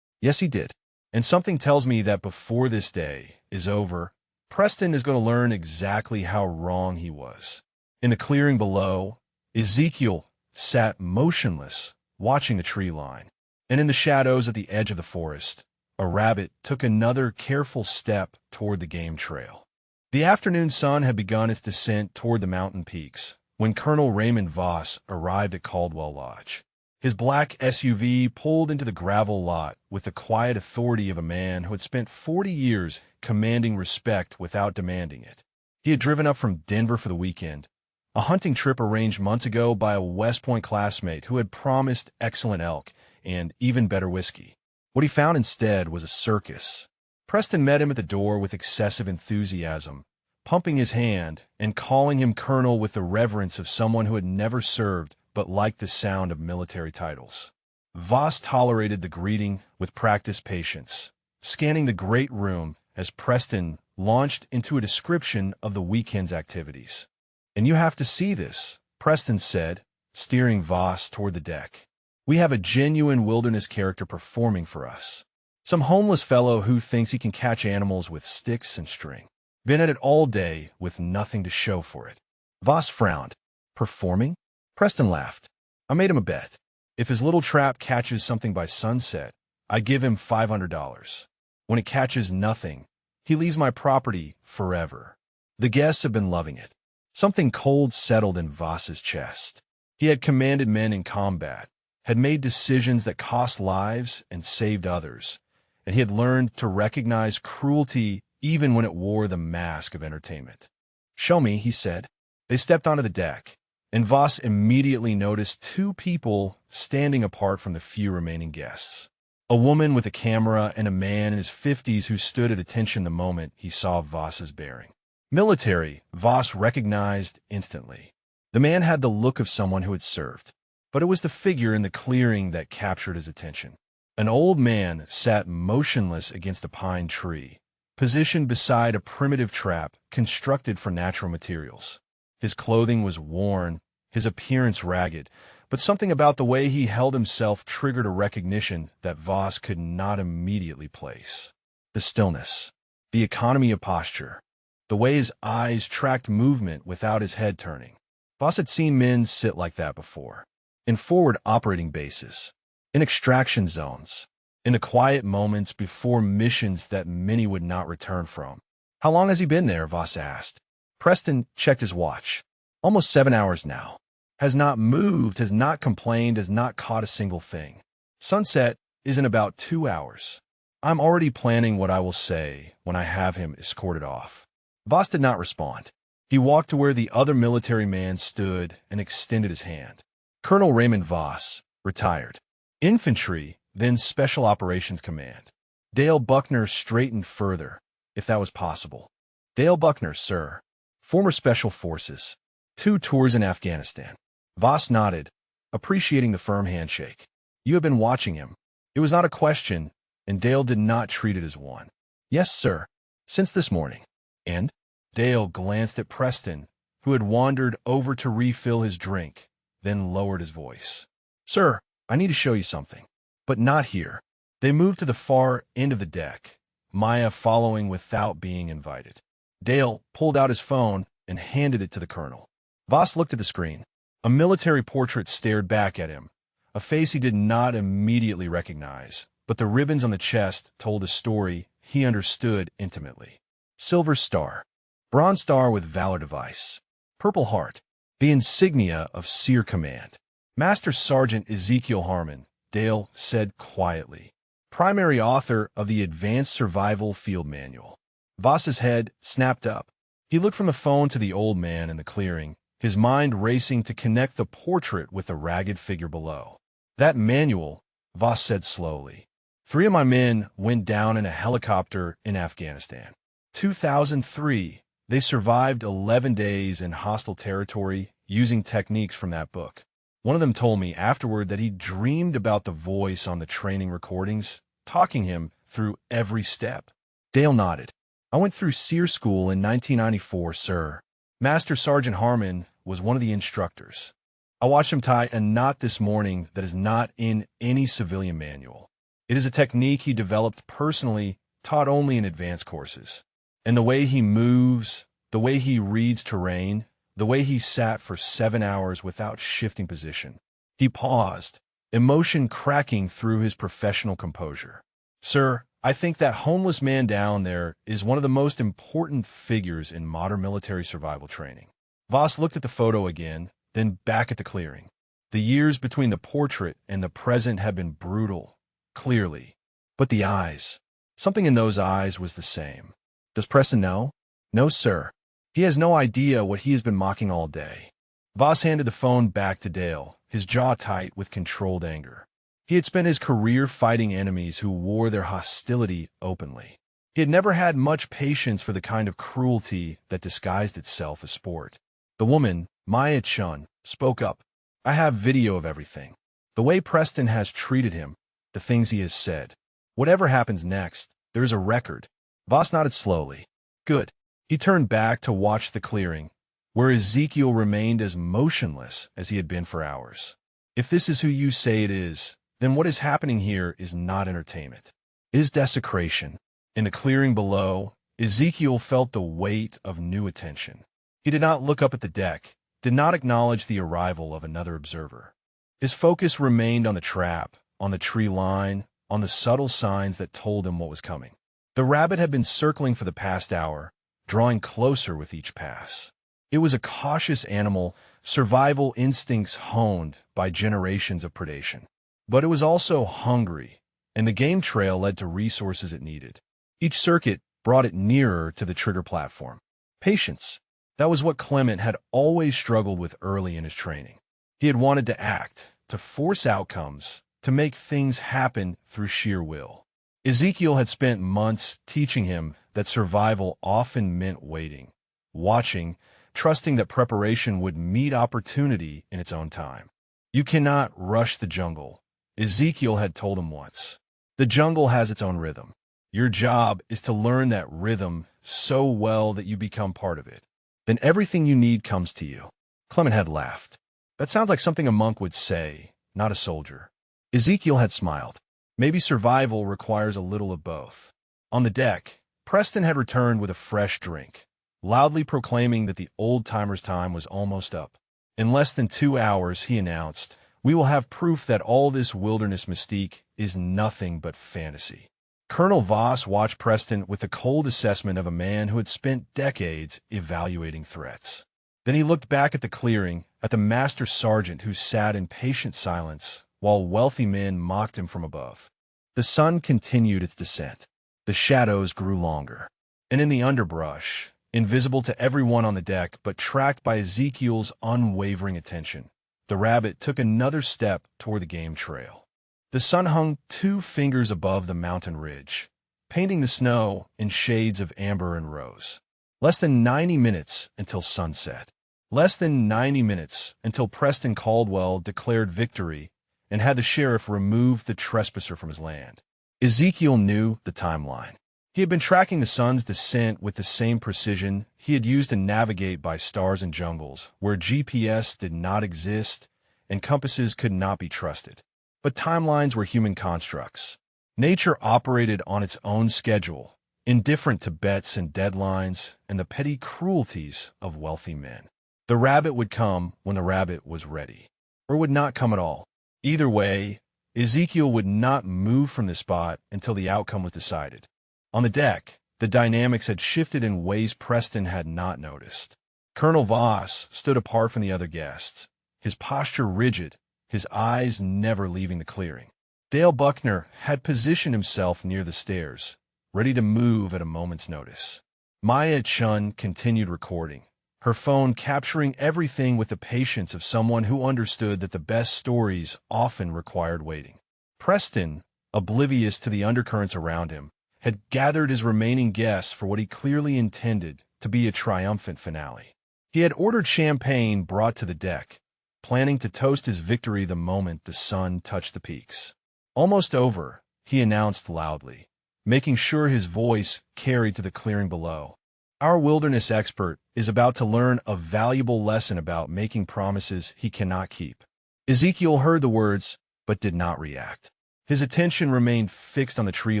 he did. And something tells me that before this day is over, Preston is going to learn exactly how wrong he was." In the clearing below, Ezekiel sat motionless, watching the tree line. And in the shadows at the edge of the forest, a rabbit took another careful step toward the game trail. The afternoon sun had begun its descent toward the mountain peaks when Colonel Raymond Voss arrived at Caldwell Lodge. His black SUV pulled into the gravel lot with the quiet authority of a man who had spent 40 years commanding respect without demanding it. He had driven up from Denver for the weekend, a hunting trip arranged months ago by a West Point classmate who had promised excellent elk and even better whiskey. What he found instead was a circus. Preston met him at the door with excessive enthusiasm, pumping his hand and calling him colonel with the reverence of someone who had never served but liked the sound of military titles. Voss tolerated the greeting with practiced patience, scanning the great room as Preston launched into a description of the weekend's activities. "And you have to see this," Preston said, steering Voss toward the deck. "We have a genuine wilderness character performing for us. Some homeless fellow who thinks he can catch animals with sticks and string. Been at it all day with nothing to show for it." Voss frowned. "Performing?" Preston laughed. "I made him a bet. If his little trap catches something by sunset, I give him $500. When it catches nothing, he leaves my property forever." The guests have been loving it. Something cold settled in Voss's chest. He had commanded men in combat, had made decisions that cost lives and saved others, and he had learned to recognize cruelty even when it wore the mask of entertainment. "Show me," he said. They stepped onto the deck, and Voss immediately noticed two people standing apart from the few remaining guests. A woman with a camera and a man in his 50s who stood at attention the moment he saw Voss's bearing. Military, Voss recognized instantly. The man had the look of someone who had served, but it was the figure in the clearing that captured his attention. An old man sat motionless against a pine tree, positioned beside a primitive trap constructed for natural materials. His clothing was worn, his appearance ragged, but something about the way he held himself triggered a recognition that Voss could not immediately place. The stillness, the economy of posture, the way his eyes tracked movement without his head turning. Voss had seen men sit like that before, in forward operating bases, in extraction zones, in the quiet moments before missions that many would not return from. "How long has he been there?" Voss asked. Preston checked his watch. "Almost 7 hours now. Has not moved, has not complained, has not caught a single thing. Sunset is in about 2 hours. I'm already planning what I will say when I have him escorted off. Voss did not respond. He walked to where the other military man stood and extended his hand. Colonel Raymond Voss, retired. Infantry, then Special Operations Command. Dale Buckner straightened further, if that was possible. Dale Buckner, sir. Former Special Forces. 2 tours in Afghanistan. Voss nodded, appreciating the firm handshake. You have been watching him. It was not a question, and Dale did not treat it as one. Yes, sir. Since this morning. And? Dale glanced at Preston, who had wandered over to refill his drink, then lowered his voice. Sir, I need to show you something. But not here. They moved to the far end of the deck, Maya following without being invited. Dale pulled out his phone and handed it to the colonel. Voss looked at the screen. A military portrait stared back at him, a face he did not immediately recognize, but the ribbons on the chest told a story he understood intimately. Silver Star. Bronze Star with Valor Device. Purple Heart. The insignia of Seer Command. Master Sergeant Ezekiel Harmon, Dale said quietly. Primary author of the Advanced Survival Field Manual. Voss's head snapped up. He looked from the phone to the old man in the clearing, his mind racing to connect the portrait with the ragged figure below. That manual, Voss said slowly. 3 of my men went down in a helicopter in Afghanistan. 2003, they survived 11 days in hostile territory using techniques from that book. One of them told me afterward that he dreamed about the voice on the training recordings, talking him through every step. Dale nodded. I went through SEER school in 1994, sir. Master Sergeant Harmon was one of the instructors. I watched him tie a knot this morning that is not in any civilian manual. It is a technique he developed personally, taught only in advanced courses. And the way he moves, the way he reads terrain, the way he sat for 7 hours without shifting position. He paused, emotion cracking through his professional composure. Sir, I think that homeless man down there is one of the most important figures in modern military survival training. Voss looked at the photo again, then back at the clearing. The years between the portrait and the present had been brutal, clearly. But the eyes, something in those eyes was the same. Does Preston know? No, sir. He has no idea what he has been mocking all day. Voss handed the phone back to Dale, his jaw tight with controlled anger. He had spent his career fighting enemies who wore their hostility openly. He had never had much patience for the kind of cruelty that disguised itself as sport. The woman, Maya Chun, spoke up. I have video of everything. The way Preston has treated him, the things he has said. Whatever happens next, there is a record. Voss nodded slowly. Good. He turned back to watch the clearing, where Ezekiel remained as motionless as he had been for hours. If this is who you say it is, then what is happening here is not entertainment. It is desecration. In the clearing below, Ezekiel felt the weight of new attention. He did not look up at the deck, did not acknowledge the arrival of another observer. His focus remained on the trap, on the tree line, on the subtle signs that told him what was coming. The rabbit had been circling for the past hour, drawing closer with each pass. It was a cautious animal, survival instincts honed by generations of predation. But it was also hungry, and the game trail led to resources it needed. Each circuit brought it nearer to the trigger platform. Patience. That was what Clement had always struggled with early in his training. He had wanted to act, to force outcomes, to make things happen through sheer will. Ezekiel had spent months teaching him that survival often meant waiting, watching, trusting that preparation would meet opportunity in its own time. You cannot rush the jungle, Ezekiel had told him once. The jungle has its own rhythm. Your job is to learn that rhythm so well that you become part of it. Then everything you need comes to you. Clement had laughed. That sounds like something a monk would say, not a soldier. Ezekiel had smiled. Maybe survival requires a little of both. On the deck, Preston had returned with a fresh drink, loudly proclaiming that the old-timer's time was almost up. In less than 2 hours, he announced, we will have proof that all this wilderness mystique is nothing but fantasy. Colonel Voss watched Preston with the cold assessment of a man who had spent decades evaluating threats. Then he looked back at the clearing, at the master sergeant who sat in patient silence, while wealthy men mocked him from above. The sun continued its descent. The shadows grew longer. And in the underbrush, invisible to everyone on the deck but tracked by Ezekiel's unwavering attention, the rabbit took another step toward the game trail. The sun hung 2 fingers above the mountain ridge, painting the snow in shades of amber and rose. Less than 90 minutes until sunset. Less than 90 minutes until Preston Caldwell declared victory and had the sheriff remove the trespasser from his land. Ezekiel knew the timeline. He had been tracking the sun's descent with the same precision he had used to navigate by stars and jungles, where GPS did not exist and compasses could not be trusted. But timelines were human constructs. Nature operated on its own schedule, indifferent to bets and deadlines and the petty cruelties of wealthy men. The rabbit would come when the rabbit was ready, or would not come at all. Either way, Ezekiel would not move from the spot until the outcome was decided. On the deck, the dynamics had shifted in ways Preston had not noticed. Colonel Voss stood apart from the other guests, his posture rigid, his eyes never leaving the clearing. Dale Buckner had positioned himself near the stairs, ready to move at a moment's notice. Maya Chun continued recording, her phone capturing everything with the patience of someone who understood that the best stories often required waiting. Preston, oblivious to the undercurrents around him, had gathered his remaining guests for what he clearly intended to be a triumphant finale. He had ordered champagne brought to the deck, planning to toast his victory the moment the sun touched the peaks. Almost over, he announced loudly, making sure his voice carried to the clearing below. Our wilderness expert is about to learn a valuable lesson about making promises he cannot keep. Ezekiel heard the words, but did not react. His attention remained fixed on the tree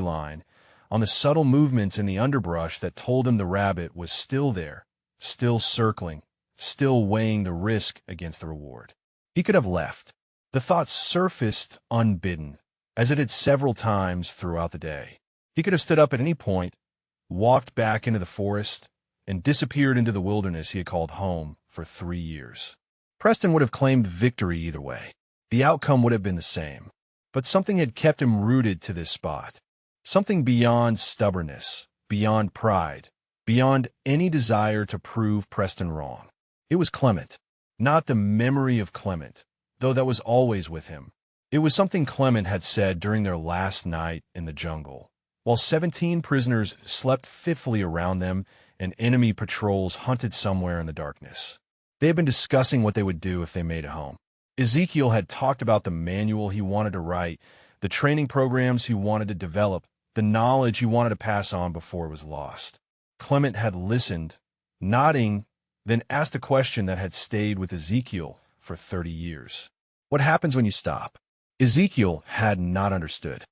line, on the subtle movements in the underbrush that told him the rabbit was still there, still circling, still weighing the risk against the reward. He could have left. The thought surfaced unbidden, as it had several times throughout the day. He could have stood up at any point, walked back into the forest, and disappeared into the wilderness he had called home for 3 years. Preston would have claimed victory either way. The outcome would have been the same. But something had kept him rooted to this spot. Something beyond stubbornness, beyond pride, beyond any desire to prove Preston wrong. It was Clement. Not the memory of Clement, though that was always with him. It was something Clement had said during their last night in the jungle, while 17 prisoners slept fitfully around them and enemy patrols hunted somewhere in the darkness. They had been discussing what they would do if they made it home. Ezekiel had talked about the manual he wanted to write, the training programs he wanted to develop, the knowledge he wanted to pass on before it was lost. Clement had listened, nodding, then asked a question that had stayed with Ezekiel for 30 years. What happens when you stop? Ezekiel had not understood.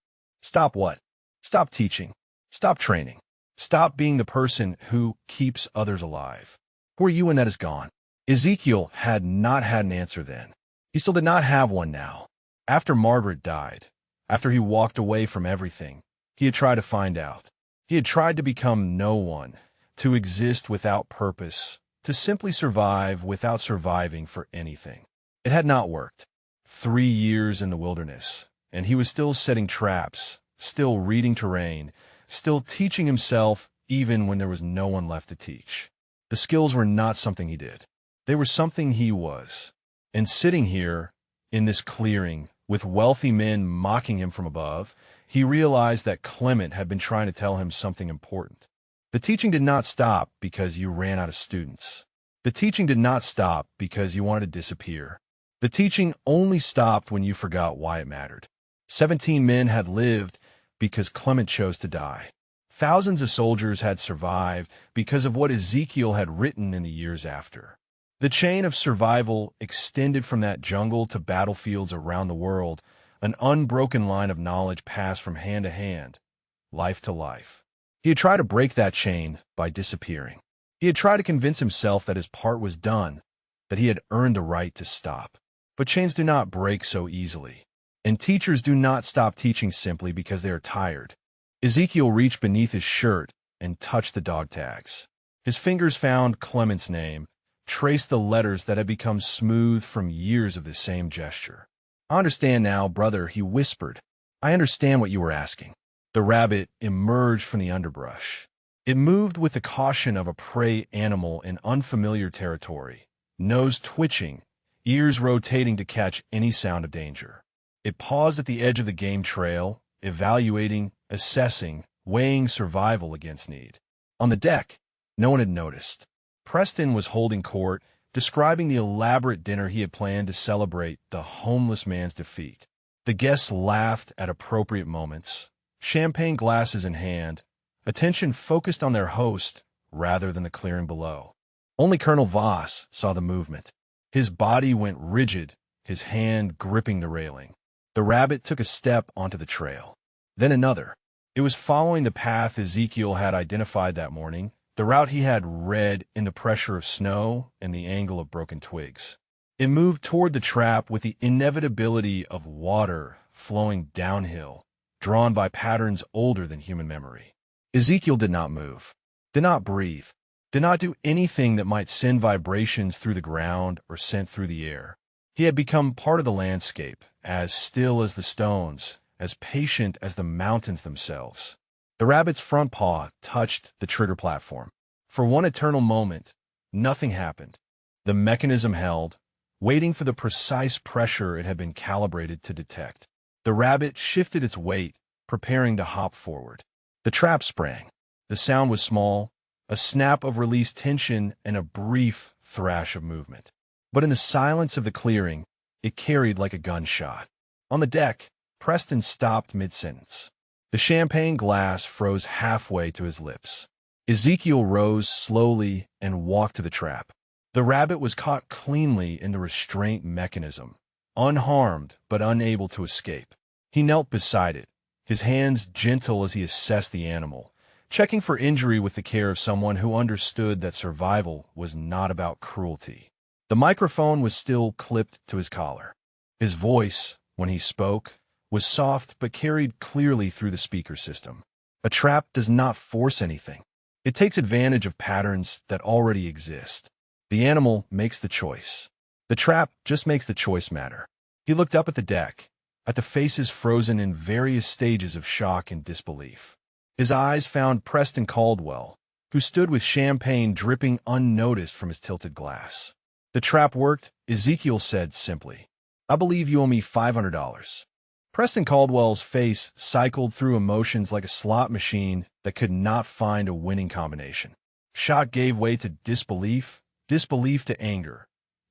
Stop what? Stop teaching. Stop training. Stop being the person who keeps others alive. Who are you when that is gone? Ezekiel had not had an answer then. He still did not have one now. After Margaret died, after he walked away from everything, he had tried to find out. He had tried to become no one, to exist without purpose, to simply survive without surviving for anything. It had not worked. 3 years in the wilderness, and he was still setting traps, still reading terrain, still teaching himself even when there was no one left to teach. The skills were not something he did. They were something he was. And sitting here, in this clearing, with wealthy men mocking him from above, he realized that Clement had been trying to tell him something important. The teaching did not stop because you ran out of students. The teaching did not stop because you wanted to disappear. The teaching only stopped when you forgot why it mattered. 17 men had lived because Clement chose to die. Thousands of soldiers had survived because of what Ezekiel had written in the years after. The chain of survival extended from that jungle to battlefields around the world, an unbroken line of knowledge passed from hand to hand, life to life. He had tried to break that chain by disappearing. He had tried to convince himself that his part was done, that he had earned the right to stop. But chains do not break so easily, and teachers do not stop teaching simply because they are tired. Ezekiel reached beneath his shirt and touched the dog tags. His fingers found Clement's name, traced the letters that had become smooth from years of the same gesture. "I understand now, brother," he whispered. I understand what you were asking. The rabbit emerged from the underbrush. It moved with the caution of a prey animal in unfamiliar territory, nose twitching, ears rotating to catch any sound of danger. It paused at the edge of the game trail, evaluating, assessing, weighing survival against need. On the deck, no one had noticed. Preston was holding court, describing the elaborate dinner he had planned to celebrate the homeless man's defeat. The guests laughed at appropriate moments, champagne glasses in hand, attention focused on their host rather than the clearing below. Only Colonel Voss saw the movement. His body went rigid, his hand gripping the railing. The rabbit took a step onto the trail. Then another. It was following the path Ezekiel had identified that morning, the route he had read in the pressure of snow and the angle of broken twigs. It moved toward the trap with the inevitability of water flowing downhill, drawn by patterns older than human memory. Ezekiel did not move, did not breathe, did not do anything that might send vibrations through the ground or scent through the air. He had become part of the landscape, as still as the stones, as patient as the mountains themselves. The rabbit's front paw touched the trigger platform. For one eternal moment, nothing happened. The mechanism held, waiting for the precise pressure it had been calibrated to detect. The rabbit shifted its weight, preparing to hop forward. The trap sprang. The sound was small, a snap of released tension and a brief thrash of movement. But in the silence of the clearing, it carried like a gunshot. On the deck, Preston stopped mid-sentence. The champagne glass froze halfway to his lips. Ezekiel rose slowly and walked to the trap. The rabbit was caught cleanly in the restraint mechanism, unharmed but unable to escape. He knelt beside it, his hands gentle as he assessed the animal, checking for injury with the care of someone who understood that survival was not about cruelty. The microphone was still clipped to his collar. His voice, when he spoke, was soft but carried clearly through the speaker system. A trap does not force anything. It takes advantage of patterns that already exist. The animal makes the choice. The trap just makes the choice matter. He looked up at the deck, at the faces frozen in various stages of shock and disbelief. His eyes found Preston Caldwell, who stood with champagne dripping unnoticed from his tilted glass. The trap worked, Ezekiel said simply. I believe you owe me $500. Preston Caldwell's face cycled through emotions like a slot machine that could not find a winning combination. Shock gave way to disbelief, disbelief to anger,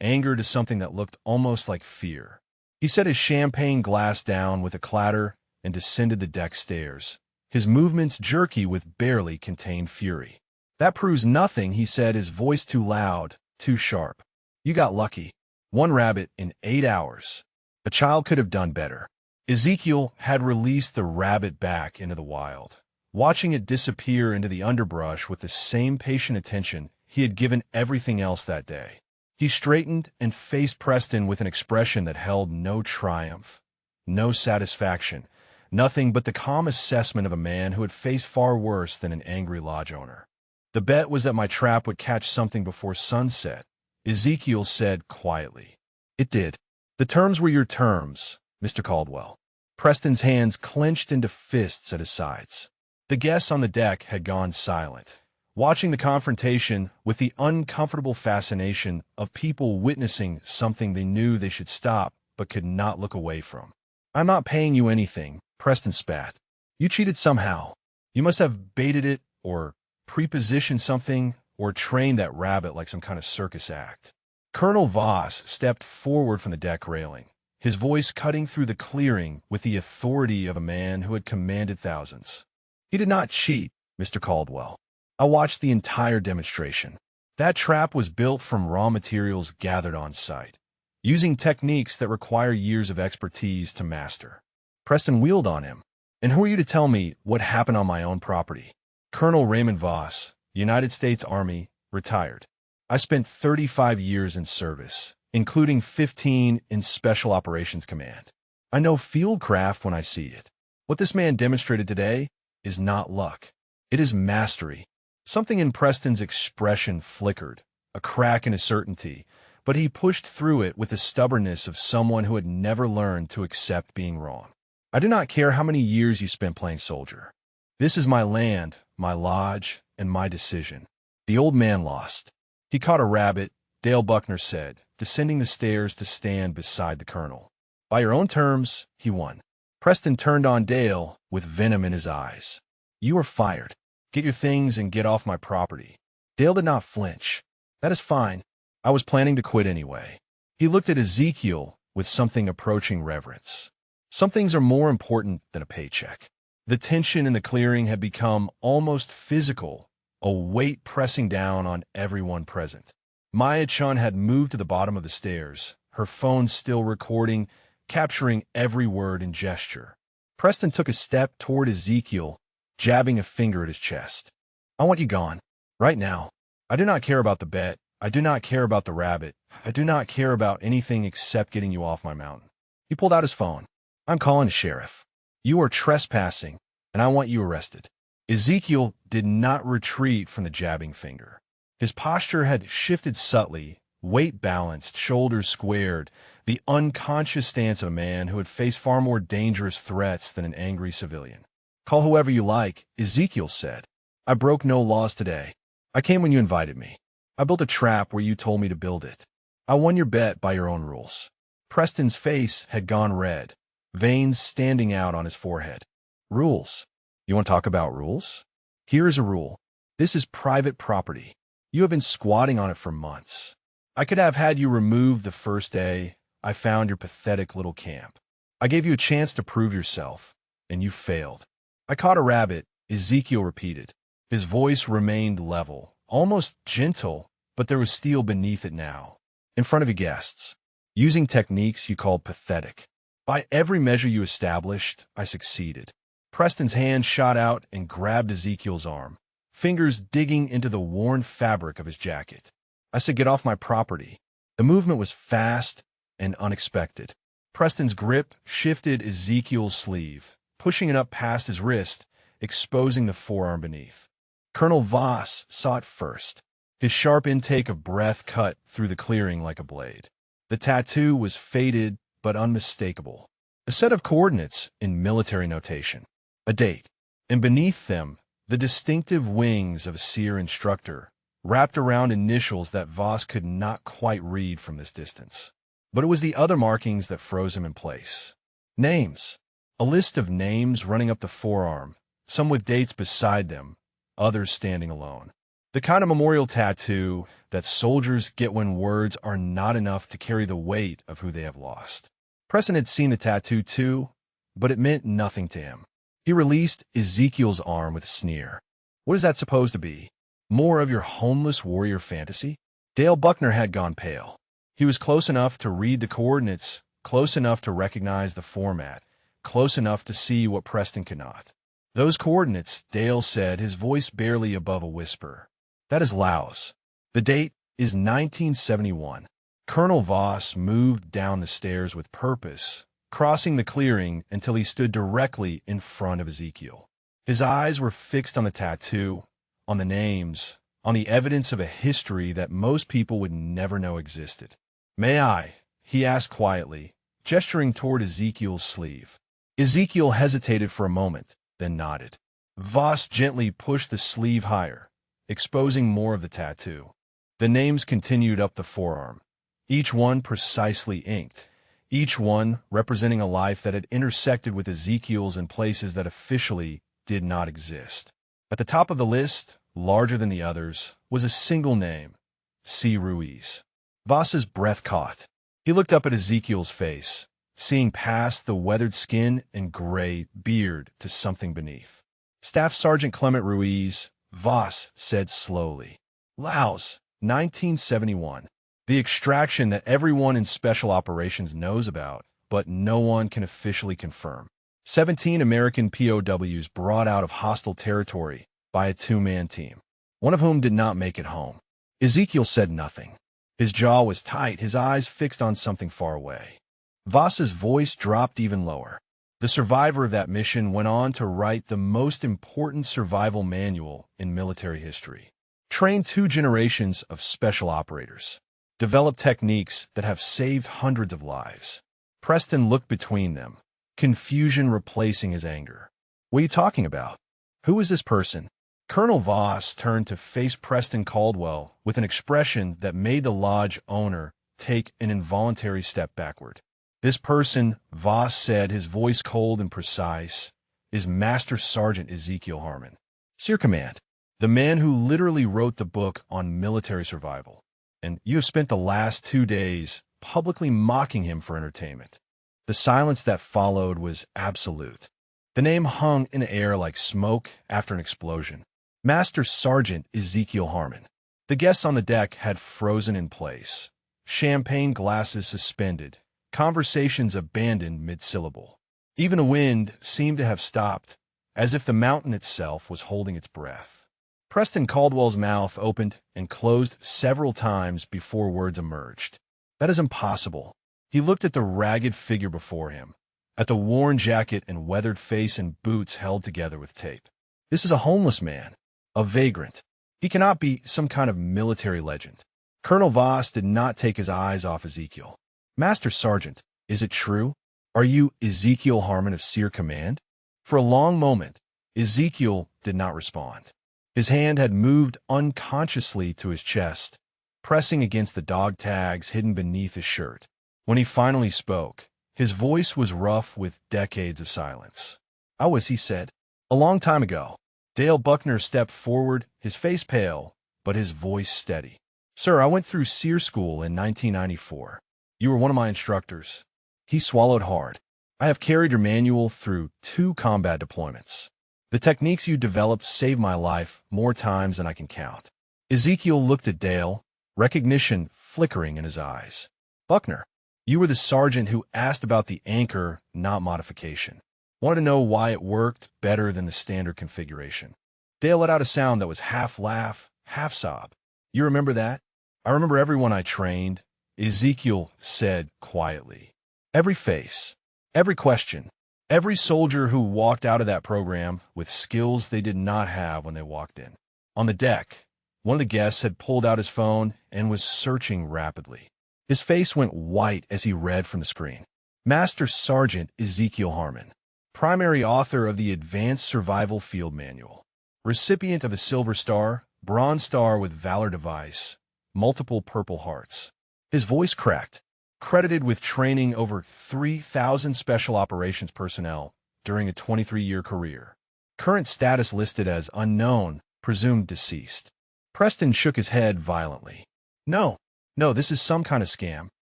anger to something that looked almost like fear. He set his champagne glass down with a clatter and descended the deck stairs, his movements jerky with barely contained fury. That proves nothing, he said, his voice too loud, too sharp. You got lucky. 1 rabbit in 8 hours. A child could have done better. Ezekiel had released the rabbit back into the wild, watching it disappear into the underbrush with the same patient attention he had given everything else that day. He straightened and faced Preston with an expression that held no triumph, no satisfaction, nothing but the calm assessment of a man who had faced far worse than an angry lodge owner. The bet was that my trap would catch something before sunset, Ezekiel said quietly. It did. The terms were your terms, Mr. Caldwell. Preston's hands clenched into fists at his sides. The guests on the deck had gone silent, watching the confrontation with the uncomfortable fascination of people witnessing something they knew they should stop but could not look away from. I'm not paying you anything, Preston spat. You cheated somehow. You must have baited it or prepositioned something or trained that rabbit like some kind of circus act. Colonel Voss stepped forward from the deck railing, his voice cutting through the clearing with the authority of a man who had commanded thousands. He did not cheat, Mr. Caldwell. I watched the entire demonstration. That trap was built from raw materials gathered on site, using techniques that require years of expertise to master. Preston wheeled on him. And who are you to tell me what happened on my own property? Colonel Raymond Voss, United States Army, retired. I spent 35 years in service, including 15 in Special Operations Command. I know fieldcraft when I see it. What this man demonstrated today is not luck. It is mastery. Something in Preston's expression flickered, a crack in his certainty, but he pushed through it with the stubbornness of someone who had never learned to accept being wrong. I do not care how many years you spent playing soldier. This is my land, my lodge, and my decision. The old man lost. He caught a rabbit, Dale Buckner said, descending the stairs to stand beside the colonel. By your own terms, he won. Preston turned on Dale with venom in his eyes. You are fired. Get your things and get off my property. Dale did not flinch. That is fine. I was planning to quit anyway. He looked at Ezekiel with something approaching reverence. Some things are more important than a paycheck. The tension in the clearing had become almost physical, a weight pressing down on everyone present. Maya Chun had moved to the bottom of the stairs, her phone still recording, capturing every word and gesture. Preston took a step toward Ezekiel, jabbing a finger at his chest. I want you gone. Right now. I do not care about the bet. I do not care about the rabbit. I do not care about anything except getting you off my mountain. He pulled out his phone. I'm calling the sheriff. You are trespassing, and I want you arrested. Ezekiel did not retreat from the jabbing finger. His posture had shifted subtly, weight balanced, shoulders squared, the unconscious stance of a man who had faced far more dangerous threats than an angry civilian. Call whoever you like, Ezekiel said. I broke no laws today. I came when you invited me. I built a trap where you told me to build it. I won your bet by your own rules. Preston's face had gone red, veins standing out on his forehead. Rules. You want to talk about rules? Here is a rule. This is private property. You have been squatting on it for months. I could have had you removed the first day I found your pathetic little camp. I gave you a chance to prove yourself, and you failed. I caught a rabbit, Ezekiel repeated. His voice remained level, almost gentle, but there was steel beneath it now. In front of your guests, using techniques you called pathetic. By every measure you established, I succeeded. Preston's hand shot out and grabbed Ezekiel's arm, fingers digging into the worn fabric of his jacket. I said, get off my property. The movement was fast and unexpected. Preston's grip shifted Ezekiel's sleeve, pushing it up past his wrist, exposing the forearm beneath. Colonel Voss saw it first. His sharp intake of breath cut through the clearing like a blade. The tattoo was faded but unmistakable. A set of coordinates in military notation. A date. And beneath them, the distinctive wings of a seer instructor, wrapped around initials that Voss could not quite read from this distance. But it was the other markings that froze him in place. Names. A list of names running up the forearm, some with dates beside them, others standing alone. The kind of memorial tattoo that soldiers get when words are not enough to carry the weight of who they have lost. Preston had seen the tattoo too, but it meant nothing to him. He released Ezekiel's arm with a sneer. What is that supposed to be? More of your homeless warrior fantasy? Dale Buckner had gone pale. He was close enough to read the coordinates, close enough to recognize the format, close enough to see what Preston could not. Those coordinates, Dale said, his voice barely above a whisper. That is Laos. The date is 1971. Colonel Voss moved down the stairs with purpose, crossing the clearing until he stood directly in front of Ezekiel. His eyes were fixed on the tattoo, on the names, on the evidence of a history that most people would never know existed. May I? He asked quietly, gesturing toward Ezekiel's sleeve. Ezekiel hesitated for a moment, then nodded. Voss gently pushed the sleeve higher, exposing more of the tattoo. The names continued up the forearm, each one precisely inked, each one representing a life that had intersected with Ezekiel's in places that officially did not exist. At the top of the list, larger than the others, was a single name, C. Ruiz. Voss's breath caught. He looked up at Ezekiel's face, seeing past the weathered skin and gray beard to something beneath. Staff Sergeant Clement Ruiz, Voss said slowly. Laos, 1971. The extraction that everyone in special operations knows about, but no one can officially confirm. 17 American POWs brought out of hostile territory by a two-man team, one of whom did not make it home. Ezekiel said nothing. His jaw was tight, his eyes fixed on something far away. Voss's voice dropped even lower. The survivor of that mission went on to write the most important survival manual in military history. Trained 2 generations of special operators. Developed techniques that have saved hundreds of lives. Preston looked between them, confusion replacing his anger. "What are you talking about? Who is this person?" Colonel Voss turned to face Preston Caldwell with an expression that made the lodge owner take an involuntary step backward. "This person," Voss said, his voice cold and precise, "is Master Sergeant Ezekiel Harmon, Seer Command, the man who literally wrote the book on military survival. And you have spent the last 2 days publicly mocking him for entertainment." The silence that followed was absolute. The name hung in the air like smoke after an explosion. Master Sergeant Ezekiel Harmon. The guests on the deck had frozen in place, champagne glasses suspended, conversations abandoned mid-syllable. Even the wind seemed to have stopped, as if the mountain itself was holding its breath. Preston Caldwell's mouth opened and closed several times before words emerged. "That is impossible." He looked at the ragged figure before him, at the worn jacket and weathered face and boots held together with tape. "This is a homeless man, a vagrant. He cannot be some kind of military legend." Colonel Voss did not take his eyes off Ezekiel. "Master Sergeant, is it true? Are you Ezekiel Harmon of Seer Command?" For a long moment, Ezekiel did not respond. His hand had moved unconsciously to his chest, pressing against the dog tags hidden beneath his shirt. When he finally spoke, his voice was rough with decades of silence. "I was," he said, "a long time ago." Dale Buckner stepped forward, his face pale, but his voice steady. "Sir, I went through Seer School in 1994. You were one of my instructors." He swallowed hard. "I have carried your manual through 2 combat deployments. The techniques you developed saved my life more times than I can count." Ezekiel looked at Dale, recognition flickering in his eyes. "Buckner, you were the sergeant who asked about the anchor, not modification. Wanted to know why it worked better than the standard configuration." Dale let out a sound that was half laugh, half sob. "You remember that?" "I remember everyone I trained," Ezekiel said quietly. "Every face, every question, every soldier who walked out of that program with skills they did not have when they walked in." On the deck, one of the guests had pulled out his phone and was searching rapidly. His face went white as he read from the screen. "Master Sergeant Ezekiel Harmon, primary author of the Advanced Survival Field Manual, recipient of a Silver Star, Bronze Star with Valor Device, multiple Purple Hearts." His voice cracked. "Credited with training over 3,000 Special Operations personnel during a 23-year career. Current status listed as unknown, presumed deceased." Preston shook his head violently. No, this is some kind of scam.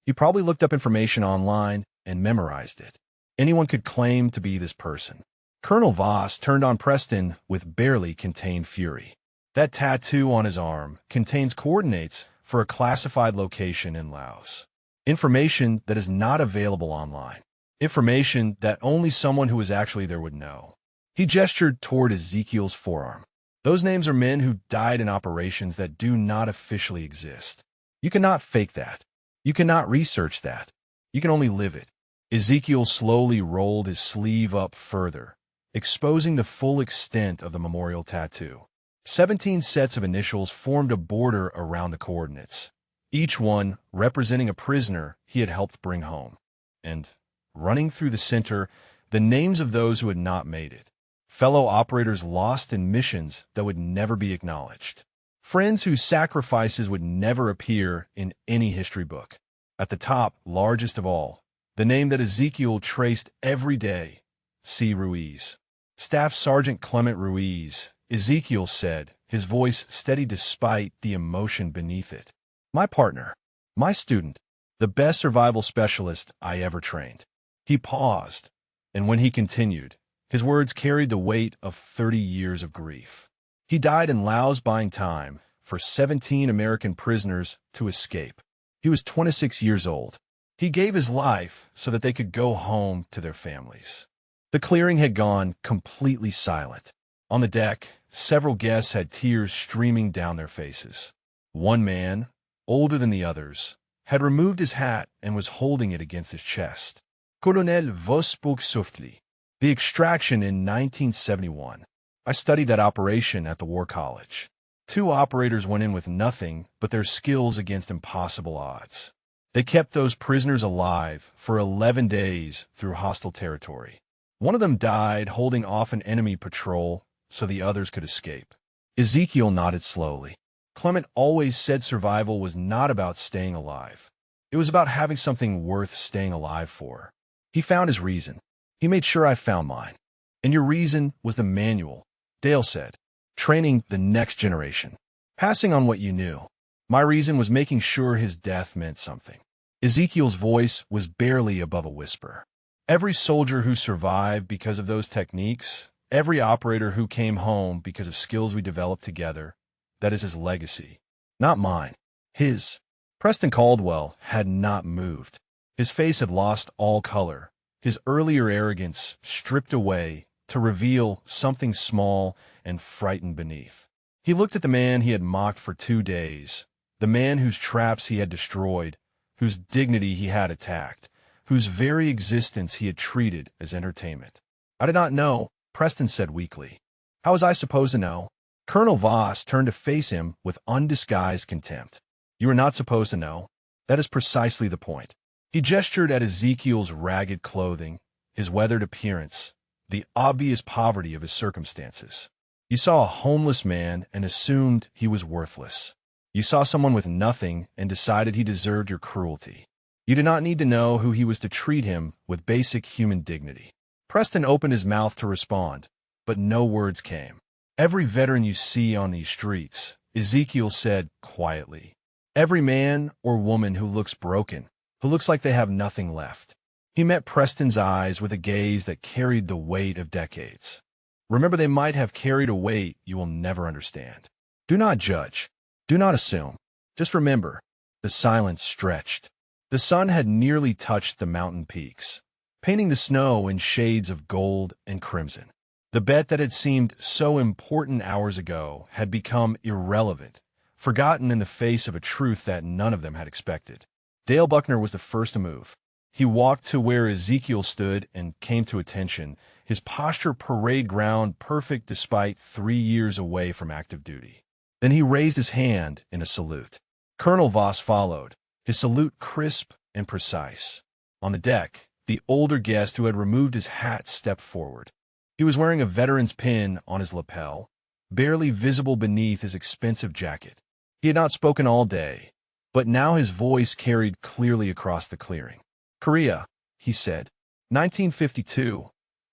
He probably looked up information online and memorized it. Anyone could claim to be this person." Colonel Voss turned on Preston with barely contained fury. "That tattoo on his arm contains coordinates for a classified location in Laos. Information that is not available online. Information that only someone who was actually there would know." He gestured toward Ezekiel's forearm. "Those names are men who died in operations that do not officially exist. You cannot fake that. You cannot research that. You can only live it." Ezekiel slowly rolled his sleeve up further, exposing the full extent of the memorial tattoo. 17 sets of initials formed a border around the coordinates, each one representing a prisoner he had helped bring home. And, running through the center, the names of those who had not made it. Fellow operators lost in missions that would never be acknowledged. Friends whose sacrifices would never appear in any history book. At the top, largest of all, the name that Ezekiel traced every day, C. Ruiz. "Staff Sergeant Clement Ruiz," Ezekiel said, his voice steady despite the emotion beneath it. "My partner, my student, the best survival specialist I ever trained." He paused, and when he continued, his words carried the weight of 30 years of grief. "He died in Laos buying time for 17 American prisoners to escape. He was 26 years old. He gave his life so that they could go home to their families." The clearing had gone completely silent. On the deck, several guests had tears streaming down their faces. One man, older than the others, had removed his hat and was holding it against his chest. "Colonel Voss spoke softly. The extraction in 1971. I studied that operation at the War College. 2 operators went in with nothing but their skills against impossible odds. They kept those prisoners alive for 11 days through hostile territory. One of them died holding off an enemy patrol so the others could escape. Ezekiel nodded slowly. Clement always said survival was not about staying alive. It was about having something worth staying alive for. He found his reason. He made sure I found mine. And your reason was the manual, Dale said. Training the next generation. Passing on what you knew. My reason was making sure his death meant something. Ezekiel's voice was barely above a whisper. Every soldier who survived because of those techniques, every operator who came home because of skills we developed together, that is his legacy. Not mine. His. Preston Caldwell had not moved. His face had lost all color, his earlier arrogance stripped away to reveal something small and frightened beneath. He looked at the man he had mocked for 2 days, the man whose traps he had destroyed, whose dignity he had attacked, whose very existence he had treated as entertainment. I did not know, Preston said weakly. How was I supposed to know? Colonel Voss turned to face him with undisguised contempt. You were not supposed to know. That is precisely the point. He gestured at Ezekiel's ragged clothing, his weathered appearance, the obvious poverty of his circumstances. You saw a homeless man and assumed he was worthless. You saw someone with nothing and decided he deserved your cruelty. You did not need to know who he was to treat him with basic human dignity. Preston opened his mouth to respond, but no words came. Every veteran you see on these streets, Ezekiel said quietly. Every man or woman who looks broken, who looks like they have nothing left. He met Preston's eyes with a gaze that carried the weight of decades. Remember, they might have carried a weight you will never understand. Do not judge. Do not assume. Just remember, the silence stretched. The sun had nearly touched the mountain peaks, painting the snow in shades of gold and crimson. The bet that had seemed so important hours ago had become irrelevant, forgotten in the face of a truth that none of them had expected. Dale Buckner was the first to move. He walked to where Ezekiel stood and came to attention, his posture parade ground perfect despite 3 years away from active duty. Then he raised his hand in a salute. Colonel Voss followed, his salute crisp and precise. On the deck, the older guest who had removed his hat stepped forward. He was wearing a veteran's pin on his lapel, barely visible beneath his expensive jacket. He had not spoken all day, but now his voice carried clearly across the clearing. Korea, he said, 1952.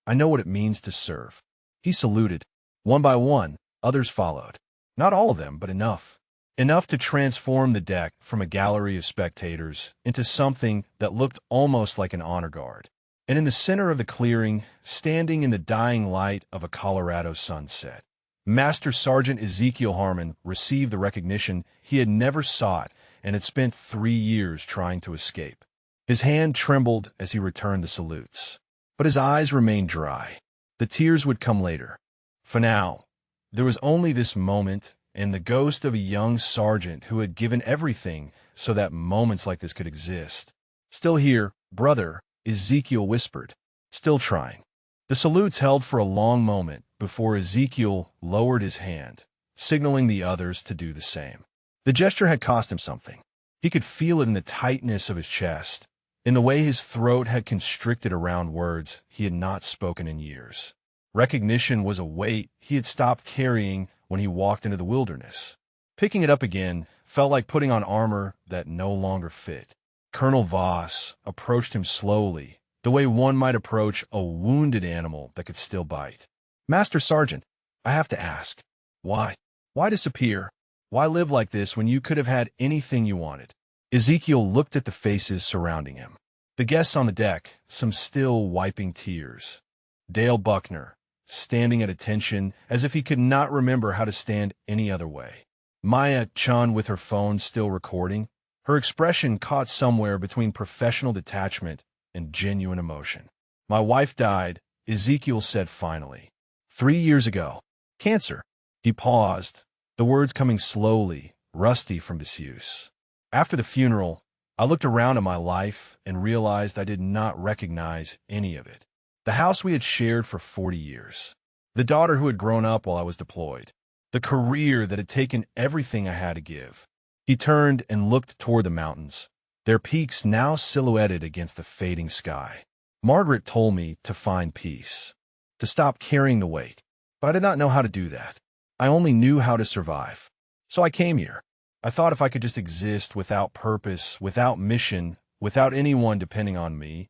I know what it means to serve. He saluted. One by one, others followed. Not all of them, but enough. Enough to transform the deck from a gallery of spectators into something that looked almost like an honor guard. And in the center of the clearing, standing in the dying light of a Colorado sunset, Master Sergeant Ezekiel Harmon received the recognition he had never sought and had spent 3 years trying to escape. His hand trembled as he returned the salutes, but his eyes remained dry. The tears would come later. For now, there was only this moment and the ghost of a young sergeant who had given everything so that moments like this could exist. Still here, brother, Ezekiel whispered, still trying. The salutes held for a long moment before Ezekiel lowered his hand, signaling the others to do the same. The gesture had cost him something. He could feel it in the tightness of his chest, in the way his throat had constricted around words he had not spoken in years. Recognition was a weight he had stopped carrying when he walked into the wilderness. Picking it up again felt like putting on armor that no longer fit. Colonel Voss approached him slowly, the way one might approach a wounded animal that could still bite. Master Sergeant, I have to ask, why? Why disappear? Why live like this when you could have had anything you wanted? Ezekiel looked at the faces surrounding him. The guests on the deck, some still wiping tears. Dale Buckner, standing at attention as if he could not remember how to stand any other way. Maya Chun with her phone still recording, her expression caught somewhere between professional detachment and genuine emotion. My wife died, Ezekiel said finally. 3 years ago. Cancer. He paused, the words coming slowly, rusty from disuse. After the funeral, I looked around at my life and realized I did not recognize any of it. The house we had shared for 40 years. The daughter who had grown up while I was deployed. The career that had taken everything I had to give. He turned and looked toward the mountains, their peaks now silhouetted against the fading sky. Margaret told me to find peace, to stop carrying the weight, but I did not know how to do that. I only knew how to survive. So I came here. I thought if I could just exist without purpose, without mission, without anyone depending on me,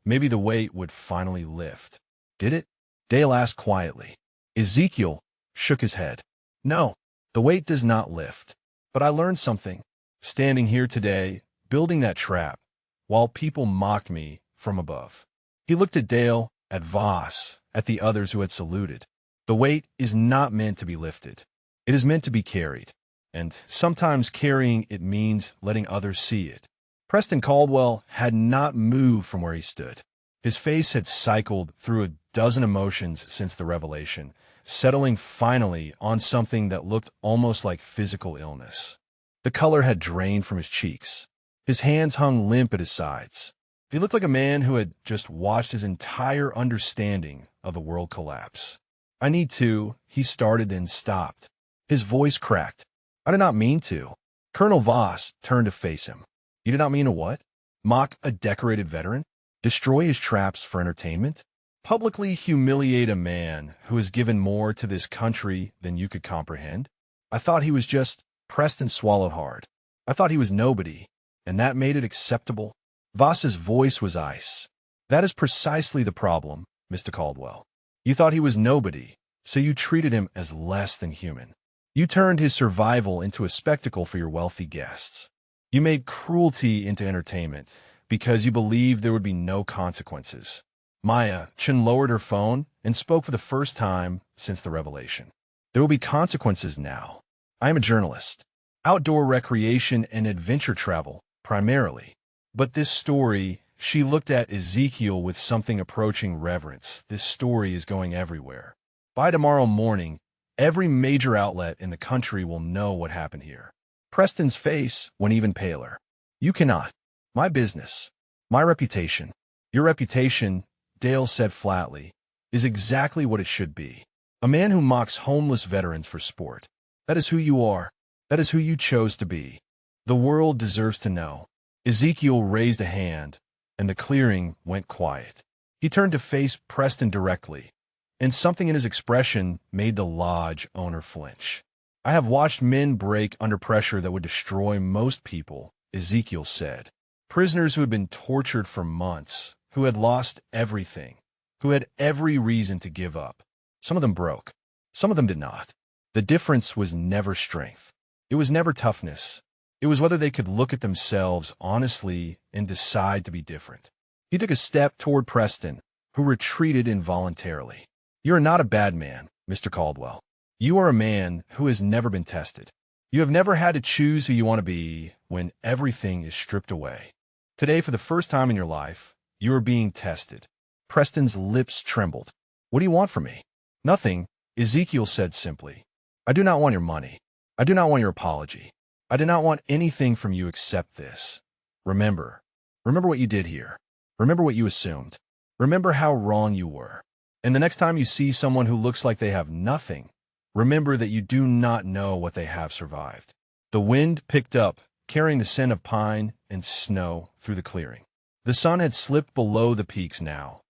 maybe the weight would finally lift. Did it? Dale asked quietly. Ezekiel shook his head. No, the weight does not lift. But I learned something, standing here today, building that trap, while people mocked me from above. He looked at Dale, at Voss, at the others who had saluted. The weight is not meant to be lifted. It is meant to be carried. And sometimes carrying it means letting others see it. Preston Caldwell had not moved from where he stood. His face had cycled through a dozen emotions since the revelation, settling finally on something that looked almost like physical illness. The color had drained from his cheeks. His hands hung limp at his sides. He looked like a man who had just watched his entire understanding of the world collapse. I need to, he started then stopped. His voice cracked. I did not mean to. Colonel Voss turned to face him. You did not mean to what? Mock a decorated veteran? Destroy his traps for entertainment? Publicly humiliate a man who has given more to this country than you could comprehend? I thought he was just... Preston swallowed hard. I thought he was nobody, and that made it acceptable. Voss's voice was ice. That is precisely the problem, Mr. Caldwell. You thought he was nobody, so you treated him as less than human. You turned his survival into a spectacle for your wealthy guests. You made cruelty into entertainment because you believed there would be no consequences. Maya Chin lowered her phone and spoke for the first time since the revelation. There will be consequences now. I am a journalist. Outdoor recreation and adventure travel, primarily. But this story, she looked at Ezekiel with something approaching reverence. This story is going everywhere. By tomorrow morning, every major outlet in the country will know what happened here. Preston's face went even paler. You cannot. My business. My reputation. Your reputation, Dale said flatly, is exactly what it should be. A man who mocks homeless veterans for sport. That is who you are. That is who you chose to be. The world deserves to know. Ezekiel raised a hand, and the clearing went quiet. He turned to face Preston directly, and something in his expression made the lodge owner flinch. I have watched men break under pressure that would destroy most people, Ezekiel said. Prisoners who had been tortured for months, who had lost everything, who had every reason to give up. Some of them broke. Some of them did not. The difference was never strength. It was never toughness. It was whether they could look at themselves honestly and decide to be different. He took a step toward Preston, who retreated involuntarily. You are not a bad man, Mr. Caldwell. You are a man who has never been tested. You have never had to choose who you want to be when everything is stripped away. Today, for the first time in your life, you are being tested. Preston's lips trembled. What do you want from me? Nothing, Ezekiel said simply. I do not want your money. I do not want your apology. I do not want anything from you except this. Remember. Remember what you did here. Remember what you assumed. Remember how wrong you were. And the next time you see someone who looks like they have nothing, remember that you do not know what they have survived. The wind picked up, carrying the scent of pine and snow through the clearing. The sun had slipped below the peaks now,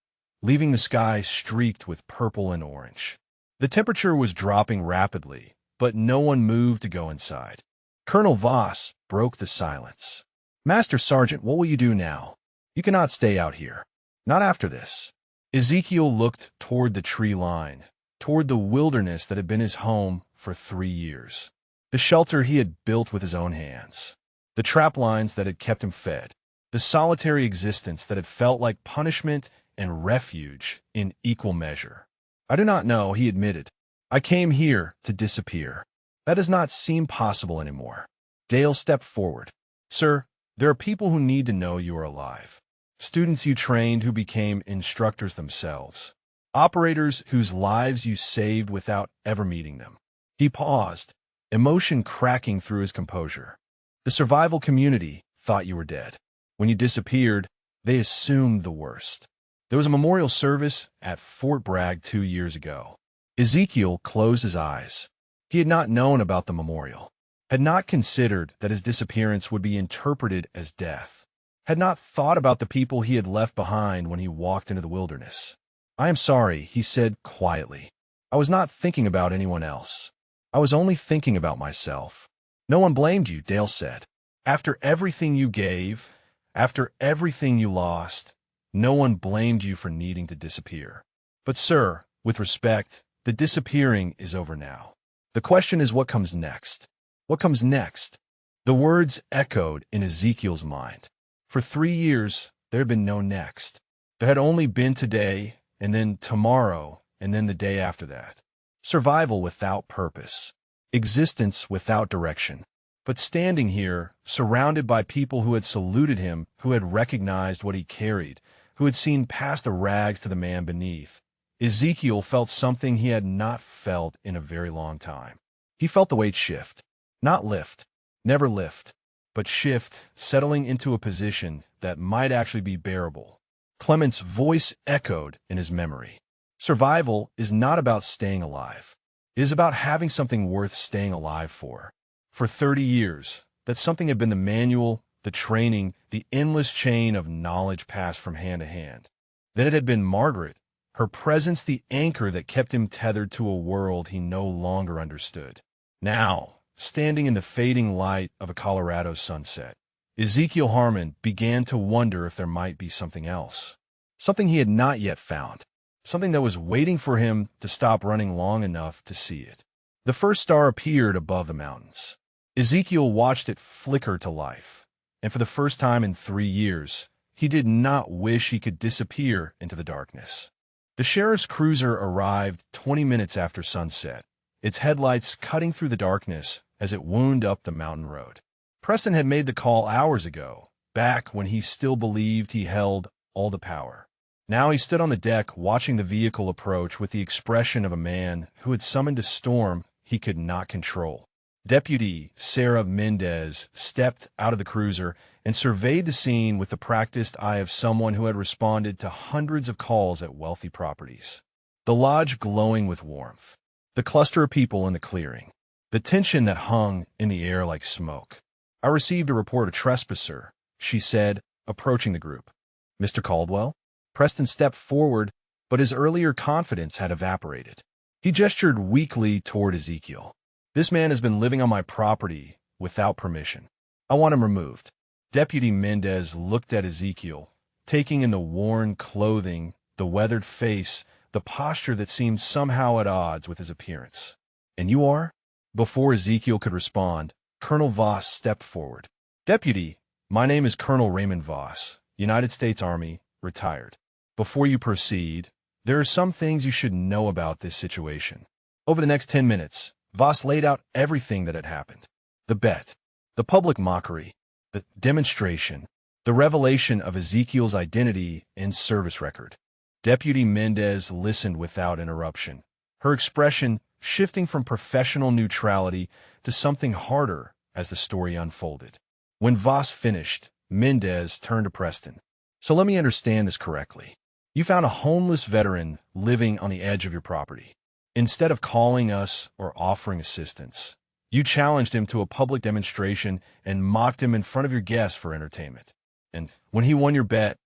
leaving the sky streaked with purple and orange. The temperature was dropping rapidly, but no one moved to go inside. Colonel Voss broke the silence. Master Sergeant, what will you do now? You cannot stay out here. Not after this. Ezekiel looked toward the tree line, toward the wilderness that had been his home for 3 years. The shelter he had built with his own hands. The trap lines that had kept him fed. The solitary existence that had felt like punishment and refuge in equal measure. I do not know, he admitted. I came here to disappear. That does not seem possible anymore. Dale stepped forward. Sir, there are people who need to know you are alive. Students you trained who became instructors themselves. Operators whose lives you saved without ever meeting them. He paused, emotion cracking through his composure. The survival community thought you were dead. When you disappeared, they assumed the worst. There was a memorial service at Fort Bragg 2 years ago. Ezekiel closed his eyes. He had not known about the memorial, had not considered that his disappearance would be interpreted as death. had not thought about the people he had left behind when he walked into the wilderness. "I am sorry," he said quietly. "I was not thinking about anyone else. I was only thinking about myself." "No one blamed you," Dale said. "After everything you gave, after everything you lost, no one blamed you for needing to disappear. But sir, with respect, the disappearing is over now. The question is what comes next. What comes next?" The words echoed in Ezekiel's mind. For 3 years, there had been no next. There had only been today, and then tomorrow, and then the day after that. Survival without purpose. Existence without direction. But standing here, surrounded by people who had saluted him, who had recognized what he carried, who had seen past the rags to the man beneath, Ezekiel felt something he had not felt in a very long time. He felt the weight shift. Not lift. Never lift. But shift, settling into a position that might actually be bearable. Clement's voice echoed in his memory. Survival is not about staying alive. It is about having something worth staying alive for. For 30 years, that something had been the manual, the training, the endless chain of knowledge passed from hand to hand. Then it had been Margaret, her presence the anchor that kept him tethered to a world he no longer understood. Now, standing in the fading light of a Colorado sunset, Ezekiel Harmon began to wonder if there might be something else. Something he had not yet found. Something that was waiting for him to stop running long enough to see it. The first star appeared above the mountains. Ezekiel watched it flicker to life, and for the first time in 3 years, he did not wish he could disappear into the darkness. The sheriff's cruiser arrived 20 minutes after sunset, its headlights cutting through the darkness as it wound up the mountain road. Preston had made the call hours ago, back when he still believed he held all the power. Now he stood on the deck watching the vehicle approach with the expression of a man who had summoned a storm he could not control. Deputy Sarah Mendez stepped out of the cruiser and surveyed the scene with the practiced eye of someone who had responded to hundreds of calls at wealthy properties. The lodge glowing with warmth. The cluster of people in the clearing. The tension that hung in the air like smoke. "I received a report of trespasser," she said, approaching the group. "Mr. Caldwell?" Preston stepped forward, but his earlier confidence had evaporated. He gestured weakly toward Ezekiel. "This man has been living on my property without permission. I want him removed." Deputy Mendez looked at Ezekiel, taking in the worn clothing, the weathered face, the posture that seemed somehow at odds with his appearance. "And you are?" Before Ezekiel could respond, Colonel Voss stepped forward. "Deputy, my name is Colonel Raymond Voss, United States Army, retired. Before you proceed, there are some things you should know about this situation." Over the next 10 minutes, Voss laid out everything that had happened. The bet, the public mockery, the demonstration, the revelation of Ezekiel's identity and service record. Deputy Mendez listened without interruption, her expression shifting from professional neutrality to something harder as the story unfolded. When Voss finished, Mendez turned to Preston. "So let me understand this correctly. You found a homeless veteran living on the edge of your property. Instead of calling us or offering assistance, you challenged him to a public demonstration and mocked him in front of your guests for entertainment. And when he won your bet,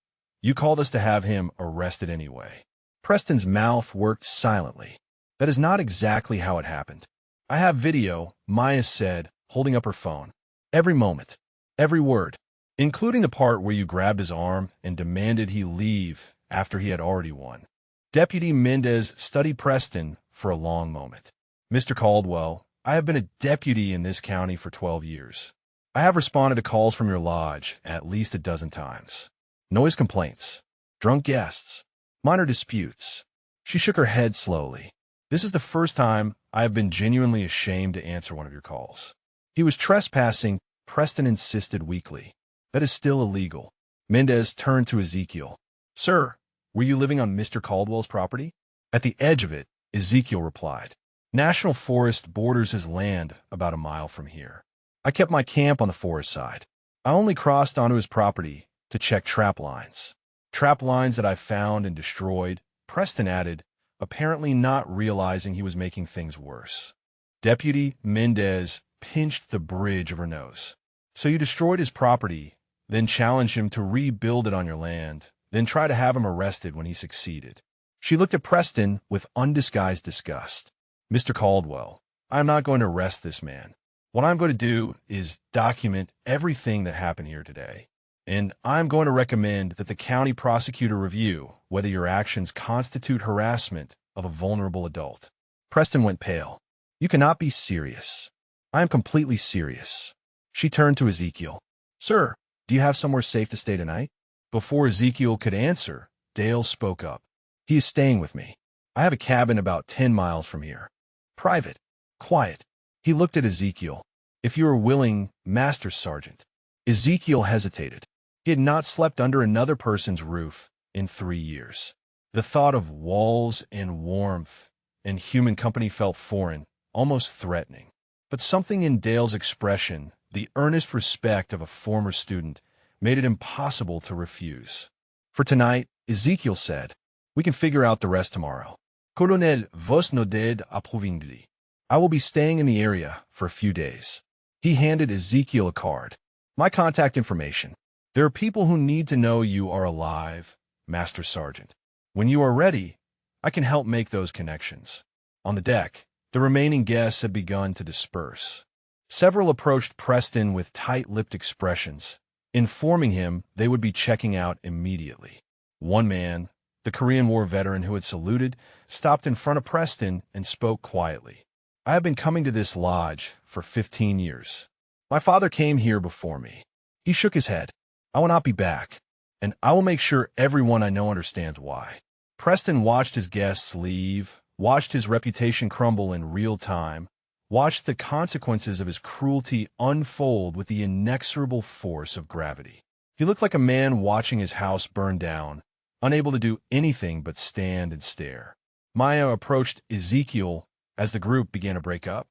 you called us to have him arrested anyway." Preston's mouth worked silently. "That is not exactly how it happened. I have video," Maya said, holding up her phone. "Every moment, every word, including the part where you grabbed his arm and demanded he leave after he had already won." Deputy Mendez studied Preston for a long moment. "Mr. Caldwell, I have been a deputy in this county for 12 years. I have responded to calls from your lodge at least a dozen times. Noise complaints, drunk guests, minor disputes." She shook her head slowly. "This is the first time I have been genuinely ashamed to answer one of your calls." "He was trespassing," Preston insisted weakly. "That is still illegal." Mendez turned to Ezekiel. "Sir, were you living on Mr. Caldwell's property?" "At the edge of it," Ezekiel replied. "National Forest borders his land about a mile from here. I kept my camp on the forest side. I only crossed onto his property to check trap lines. Trap lines that I found and destroyed," Preston added, apparently not realizing he was making things worse. Deputy Mendez pinched the bridge of her nose. "So you destroyed his property, then challenge him to rebuild it on your land, then try to have him arrested when he succeeded. She looked at Preston with undisguised disgust. Mr. Caldwell, I'm not going to arrest this man. What I'm going to do is document everything that happened here today. And I'm going to recommend that the county prosecutor review whether your actions constitute harassment of a vulnerable adult. Preston went pale. You cannot be serious. I am completely serious. She turned to Ezekiel. Sir, do you have somewhere safe to stay tonight? Before Ezekiel could answer, Dale spoke up. He is staying with me. I have a cabin about 10 miles from here. Private. Quiet. He looked at Ezekiel. If you are willing, Master Sergeant. Ezekiel hesitated. He had not slept under another person's roof in 3 years. The thought of walls and warmth and human company felt foreign, almost threatening. But something in Dale's expression, the earnest respect of a former student, made it impossible to refuse. For tonight, Ezekiel said, we can figure out the rest tomorrow. Colonel vos no ded approvingly. I will be staying in the area for a few days. He handed Ezekiel a card. My contact information. There are people who need to know you are alive, Master Sergeant. When you are ready, I can help make those connections. On the deck, the remaining guests had begun to disperse. Several approached Preston with tight-lipped expressions, informing him they would be checking out immediately. One man, the Korean War veteran who had saluted, stopped in front of Preston and spoke quietly. I have been coming to this lodge for 15 years. My father came here before me. He shook his head. I will not be back, and I will make sure everyone I know understands why. Preston watched his guests leave, watched his reputation crumble in real time, watched the consequences of his cruelty unfold with the inexorable force of gravity. He looked like a man watching his house burn down, unable to do anything but stand and stare. Maya approached Ezekiel as the group began to break up.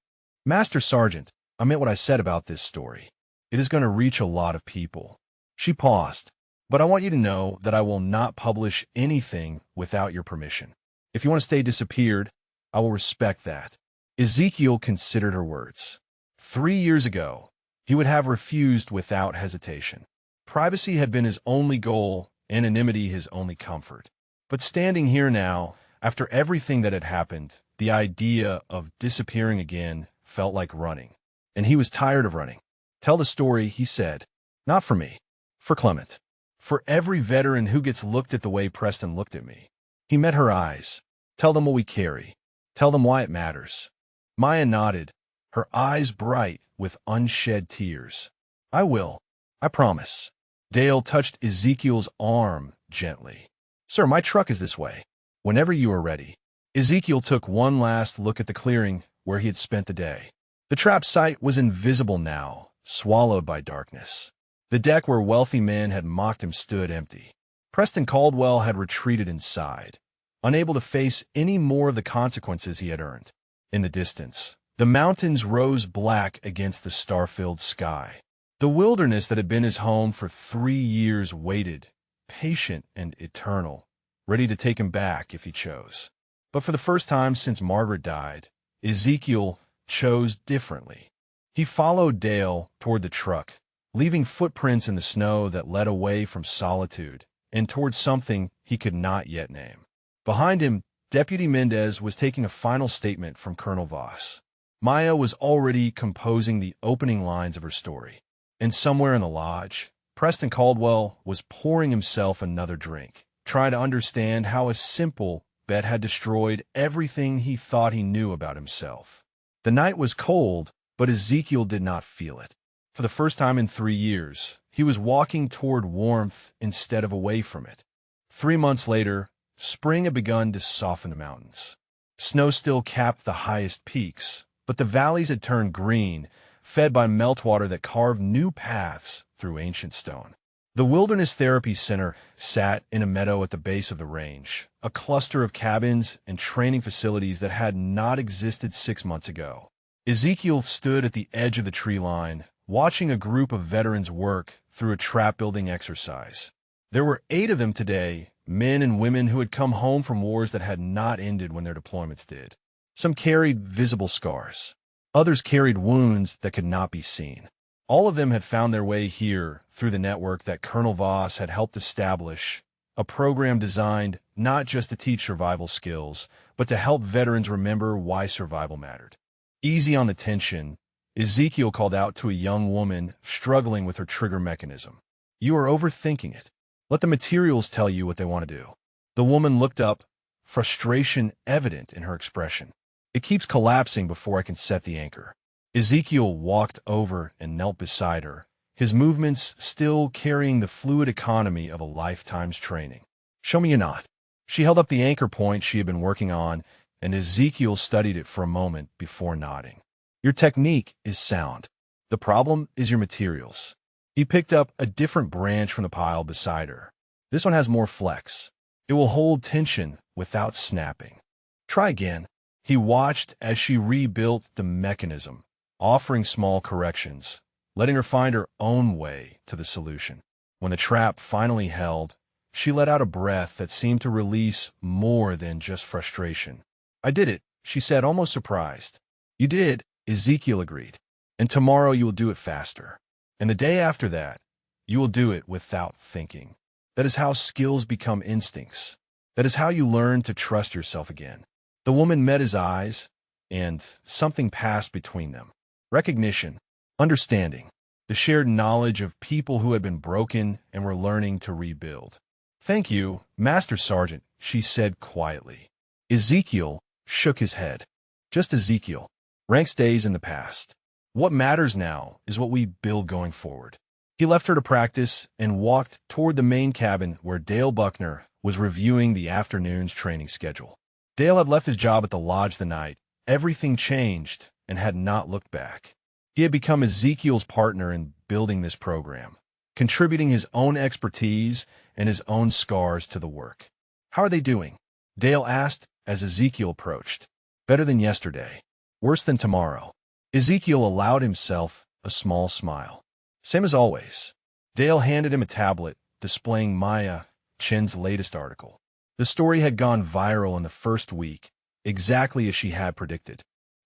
Master Sergeant, I meant what I said about this story. It is going to reach a lot of people. She paused. But I want you to know that I will not publish anything without your permission. If you want to stay disappeared, I will respect that. Ezekiel considered her words. 3 years ago, he would have refused without hesitation. Privacy had been his only goal, anonymity his only comfort. But standing here now, after everything that had happened, the idea of disappearing again felt like running. And he was tired of running. Tell the story, he said. Not for me. For Clement. For every veteran who gets looked at the way Preston looked at me. He met her eyes. Tell them what we carry. Tell them why it matters. Maya nodded, her eyes bright with unshed tears. I will. I promise. Dale touched Ezekiel's arm gently. Sir, my truck is this way. Whenever you are ready. Ezekiel took one last look at the clearing where he had spent the day. The trap site was invisible now, swallowed by darkness. The deck where wealthy men had mocked him stood empty. Preston Caldwell had retreated inside, unable to face any more of the consequences he had earned. In the distance, the mountains rose black against the star-filled sky. The wilderness that had been his home for 3 years waited, patient and eternal, ready to take him back if he chose. But for the first time since Margaret died, Ezekiel chose differently. He followed Dale toward the truck, leaving footprints in the snow that led away from solitude and towards something he could not yet name. Behind him, Deputy Mendez was taking a final statement from Colonel Voss. Maya was already composing the opening lines of her story. And somewhere in the lodge, Preston Caldwell was pouring himself another drink, trying to understand how a simple bet had destroyed everything he thought he knew about himself. The night was cold, but Ezekiel did not feel it. For the first time in 3 years, he was walking toward warmth instead of away from it. 3 months later, spring had begun to soften the mountains. Snow still capped the highest peaks, but the valleys had turned green, fed by meltwater that carved new paths through ancient stone. The Wilderness Therapy Center sat in a meadow at the base of the range, a cluster of cabins and training facilities that had not existed 6 months ago. Ezekiel stood at the edge of the tree line, watching a group of veterans work through a trap-building exercise. There were 8 of them today, men and women who had come home from wars that had not ended when their deployments did. Some carried visible scars. Others carried wounds that could not be seen. All of them had found their way here through the network that Colonel Voss had helped establish, a program designed not just to teach survival skills, but to help veterans remember why survival mattered. Easy on the tension, Ezekiel called out to a young woman struggling with her trigger mechanism. "You are overthinking it. Let the materials tell you what they want to do." The woman looked up, frustration evident in her expression. "It keeps collapsing before I can set the anchor." Ezekiel walked over and knelt beside her, his movements still carrying the fluid economy of a lifetime's training. "Show me you're not." She held up the anchor point she had been working on, and Ezekiel studied it for a moment before nodding. "Your technique is sound. The problem is your materials." He picked up a different branch from the pile beside her. "This one has more flex. It will hold tension without snapping. Try again." He watched as she rebuilt the mechanism, offering small corrections, letting her find her own way to the solution. When the trap finally held, she let out a breath that seemed to release more than just frustration. "I did it," she said, almost surprised. "You did," Ezekiel agreed. "And tomorrow you will do it faster. And the day after that, you will do it without thinking. That is how skills become instincts. That is how you learn to trust yourself again." The woman met his eyes, and something passed between them. Recognition, understanding, the shared knowledge of people who had been broken and were learning to rebuild. "Thank you, Master Sergeant," she said quietly. Ezekiel shook his head. "Just Ezekiel. Rank stays in the past. What matters now is what we build going forward." He left her to practice and walked toward the main cabin where Dale Buckner was reviewing the afternoon's training schedule. Dale had left his job at the lodge the night. Everything changed and had not looked back. He had become Ezekiel's partner in building this program, contributing his own expertise and his own scars to the work. "How are they doing?" Dale asked as Ezekiel approached. "Better than yesterday. Worse than tomorrow." Ezekiel allowed himself a small smile. "Same as always." Dale handed him a tablet displaying Maya Chen's latest article. The story had gone viral in the first week, exactly as she had predicted.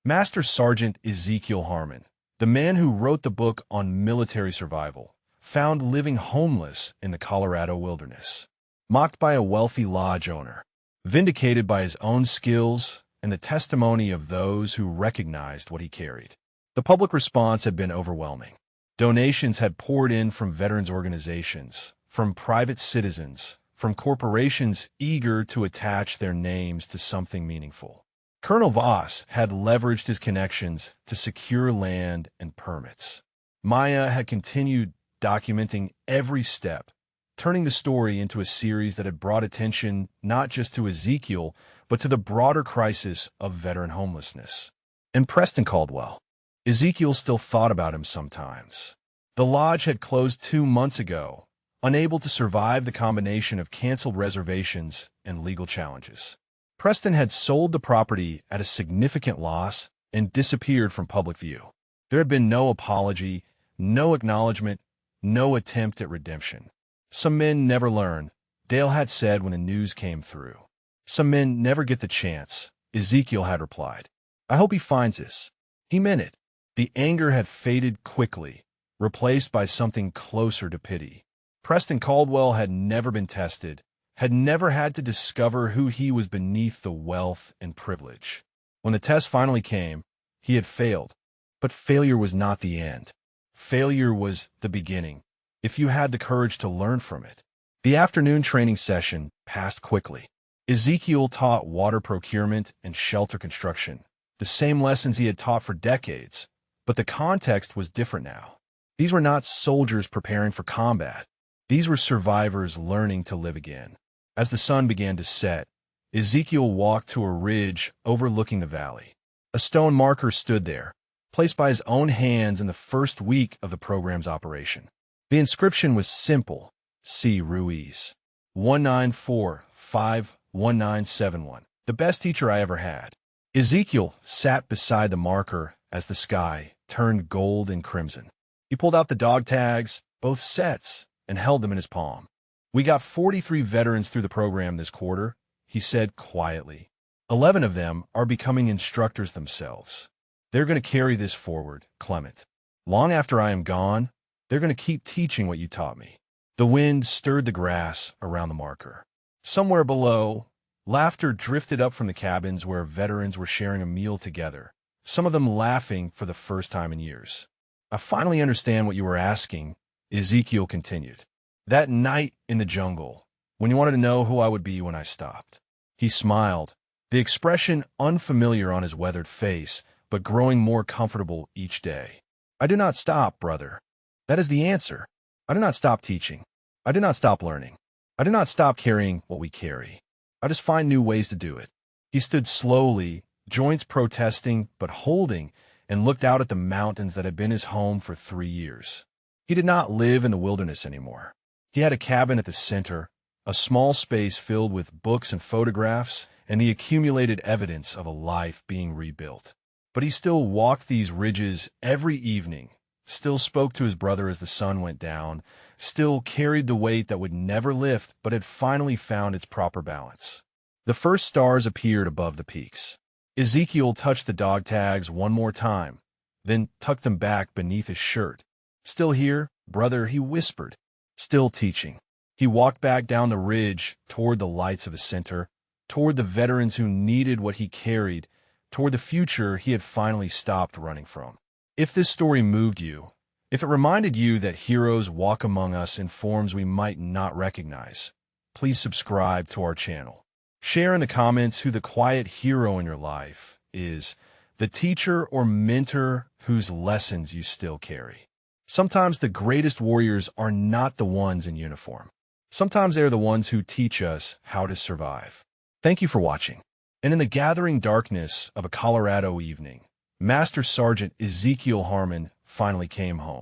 Master Sergeant Ezekiel Harmon, the man who wrote the book on military survival, found living homeless in the Colorado wilderness, mocked by a wealthy lodge owner, vindicated by his own skills and the testimony of those who recognized what he carried. The public response had been overwhelming. Donations had poured in from veterans organizations, from private citizens, from corporations eager to attach their names to something meaningful. Colonel Voss had leveraged his connections to secure land and permits. Maya had continued documenting every step, turning the story into a series that had brought attention not just to Ezekiel, but to the broader crisis of veteran homelessness. And Preston Caldwell. Ezekiel still thought about him sometimes. The lodge had closed 2 months ago, unable to survive the combination of canceled reservations and legal challenges. Preston had sold the property at a significant loss and disappeared from public view. There had been no apology, no acknowledgement, no attempt at redemption. "Some men never learn," Dale had said when the news came through. "Some men never get the chance," Ezekiel had replied. "I hope he finds this." He meant it. The anger had faded quickly, replaced by something closer to pity. Preston Caldwell had never been tested, had never had to discover who he was beneath the wealth and privilege. When the test finally came, he had failed. But failure was not the end. Failure was the beginning, if you had the courage to learn from it. The afternoon training session passed quickly. Ezekiel taught water procurement and shelter construction, the same lessons he had taught for decades, but the context was different now. These were not soldiers preparing for combat. These were survivors learning to live again. As the sun began to set, Ezekiel walked to a ridge overlooking the valley. A stone marker stood there, placed by his own hands in the first week of the program's operation. The inscription was simple: C. Ruiz, 194-5-1971, the best teacher I ever had. Ezekiel sat beside the marker as the sky turned gold and crimson. He pulled out the dog tags, both sets, and held them in his palm. "We got 43 veterans through the program this quarter," he said quietly. 11 of them are becoming instructors themselves. They're going to carry this forward, Clement. Long after I am gone, they're going to keep teaching what you taught me. The wind stirred the grass around the marker. Somewhere below, laughter drifted up from the cabins where veterans were sharing a meal together, some of them laughing for the first time in years. I finally understand what you were asking, Ezekiel continued. That night in the jungle, when you wanted to know who I would be when I stopped. He smiled, the expression unfamiliar on his weathered face, but growing more comfortable each day. I do not stop, brother. That is the answer. I do not stop teaching. I do not stop learning. I do not stop carrying what we carry. I just find new ways to do it. He stood slowly, joints protesting but holding, and looked out at the mountains that had been his home for 3 years. He did not live in the wilderness anymore. He had a cabin at the center, a small space filled with books and photographs and the accumulated evidence of a life being rebuilt. But he still walked these ridges every evening, still spoke to his brother as the sun went down, still carried the weight that would never lift but had finally found its proper balance. The first stars appeared above the peaks. Ezekiel touched the dog tags one more time, then tucked them back beneath his shirt. Still here, brother, he whispered. Still teaching. He walked back down the ridge toward the lights of the center, toward the veterans who needed what he carried, toward the future he had finally stopped running from. If this story moved you, if it reminded you that heroes walk among us in forms we might not recognize, please subscribe to our channel. Share in the comments who the quiet hero in your life is, the teacher or mentor whose lessons you still carry. Sometimes the greatest warriors are not the ones in uniform. Sometimes they're the ones who teach us how to survive. Thank you for watching. And in the gathering darkness of a Colorado evening, Master Sergeant Ezekiel Harmon finally came home.